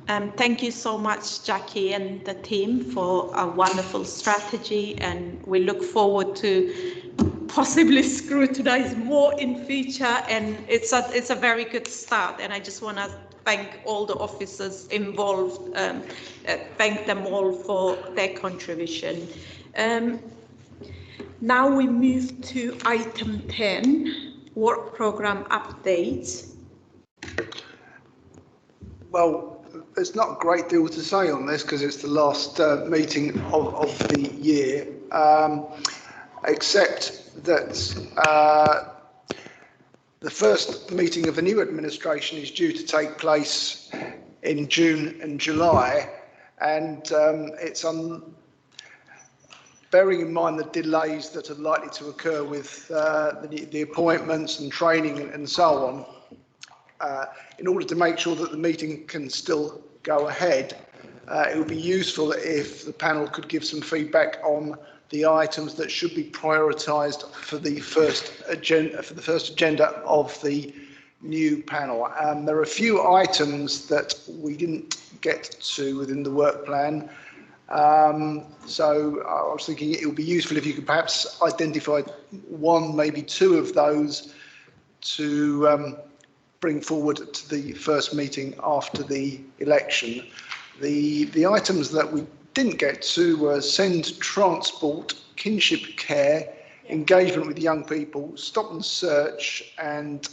Thank you so much, Jackie and the team, for a wonderful strategy, and we look forward to possibly scrutinize more in future. And it's a very good start. And I just want to thank all the officers involved, thank them all for their contribution. Now we move to item 10, work program updates. Well, there's not a great deal to say on this because it's the last meeting of the year, except that the first meeting of the new administration is due to take place in June and July, and bearing in mind the delays that are likely to occur with the appointments and training and so on, in order to make sure that the meeting can still go ahead, it would be useful if the panel could give some feedback on the items that should be prioritised for the first agenda of the new panel. There are a few items that we didn't get to within the work plan. So I was thinking it would be useful if you could perhaps identify one, maybe two of those to bring forward to the first meeting after the election. The items that we didn't get to were send transport, kinship care, engagement with young people, stop and search, and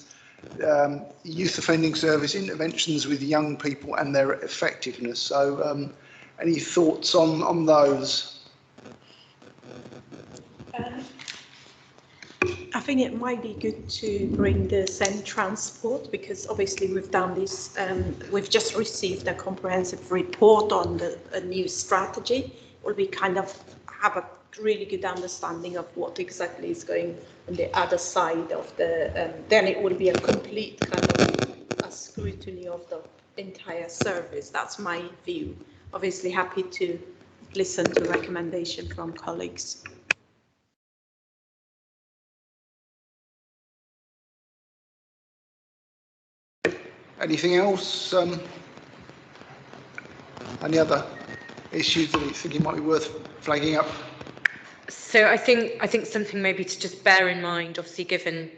youth offending service interventions with young people and their effectiveness. So any thoughts on those? I think it might be good to bring the send transport, because obviously we've done this, we've just received a comprehensive report on a new strategy, where we kind of have a really good understanding of what exactly is going on the other side of the, then it will be a complete kind of a scrutiny of the entire service. That's my view. Obviously happy to listen to recommendation from colleagues. Anything else? Any other issues that you think it might be worth flagging up? So I think something maybe to just bear in mind, obviously given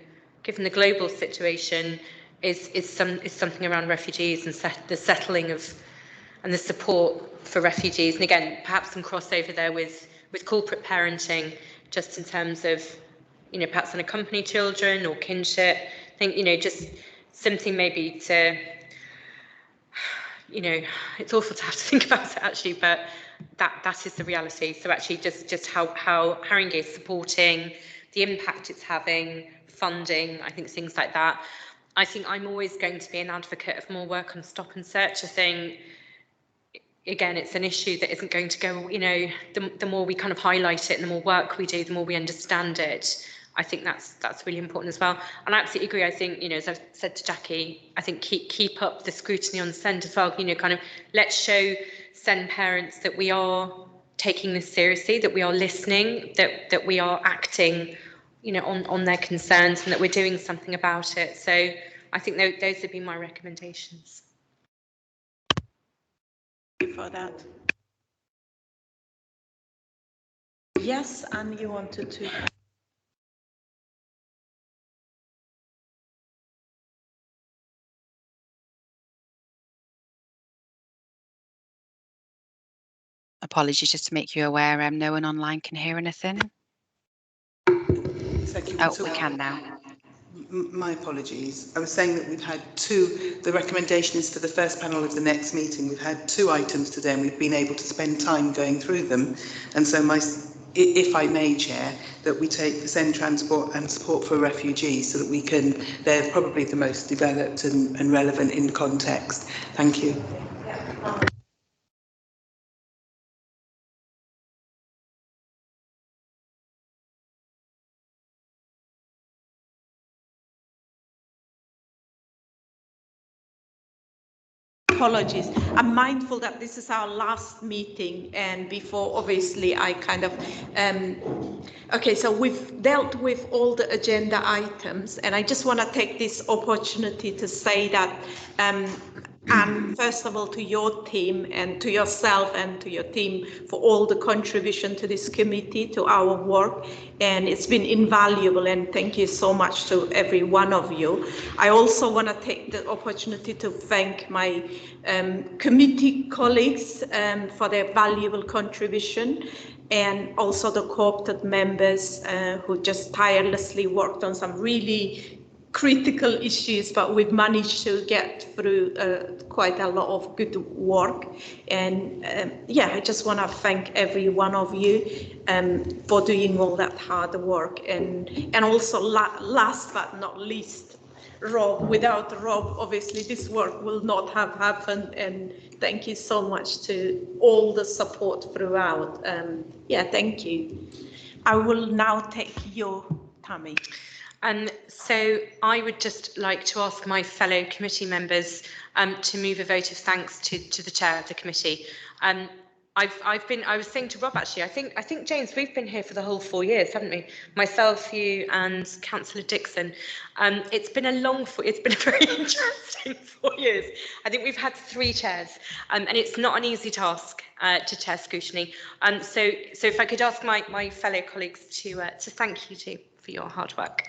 the global situation, is something around refugees and the settling of and the support for refugees. And again, perhaps some crossover there with corporate parenting, just in terms of, you know, perhaps unaccompanied children or kinship. I think, you know, just something maybe to, you know, it's awful to have to think about it actually, but that is the reality. So actually just how Haringey is supporting, the impact it's having, funding, I think things like that. I think I'm always going to be an advocate of more work on stop and search. I think, again, it's an issue that isn't going to go, you know, the more we kind of highlight it and the more work we do, the more we understand it. I think that's really important as well. And I absolutely agree. I think, you know, as I've said to Jackie, I think keep up the scrutiny on SEND as well. You know, kind of let's show SEND parents that we are taking this seriously, that we are listening, that we are acting, you know, on their concerns, and that we're doing something about it. So I think those would be my recommendations. Thank you for that. Yes, and you wanted to. Apologies, just to make you aware, no one online can hear anything. Oh, we can now. My apologies. I was saying that we've had two, the recommendation is for the first panel of the next meeting. We've had two items today and we've been able to spend time going through them. And so if I may, Chair, that we take the SEND transport and support for refugees so that we can, they're probably the most developed and relevant in context. Thank you. Apologies. I'm mindful that this is our last meeting, and before obviously I kind of okay, so we've dealt with all the agenda items, and I just want to take this opportunity to say that and first of all to your team and to yourself and to your team for all the contribution to this committee, to our work, and it's been invaluable, and thank you so much to every one of you. I also want to take the opportunity to thank my committee colleagues for their valuable contribution, and also the co-opted members who just tirelessly worked on some really critical issues, but we've managed to get through quite a lot of good work. And yeah, I just want to thank every one of you for doing all that hard work. And also last but not least, Rob. Without Rob, obviously this work will not have happened, and thank you so much to all the support throughout. Yeah, thank you. I will now take your Tammy. So I would just like to ask my fellow committee members to move a vote of thanks to the chair of the committee. I was saying to Rob, actually, I think James, we've been here for the whole 4 years, haven't we? Myself, you, and Councillor Dixon. It's been it's been a very interesting 4 years. I think we've had 3 chairs, and it's not an easy task to chair scrutiny. So if I could ask my fellow colleagues to thank you too for your hard work.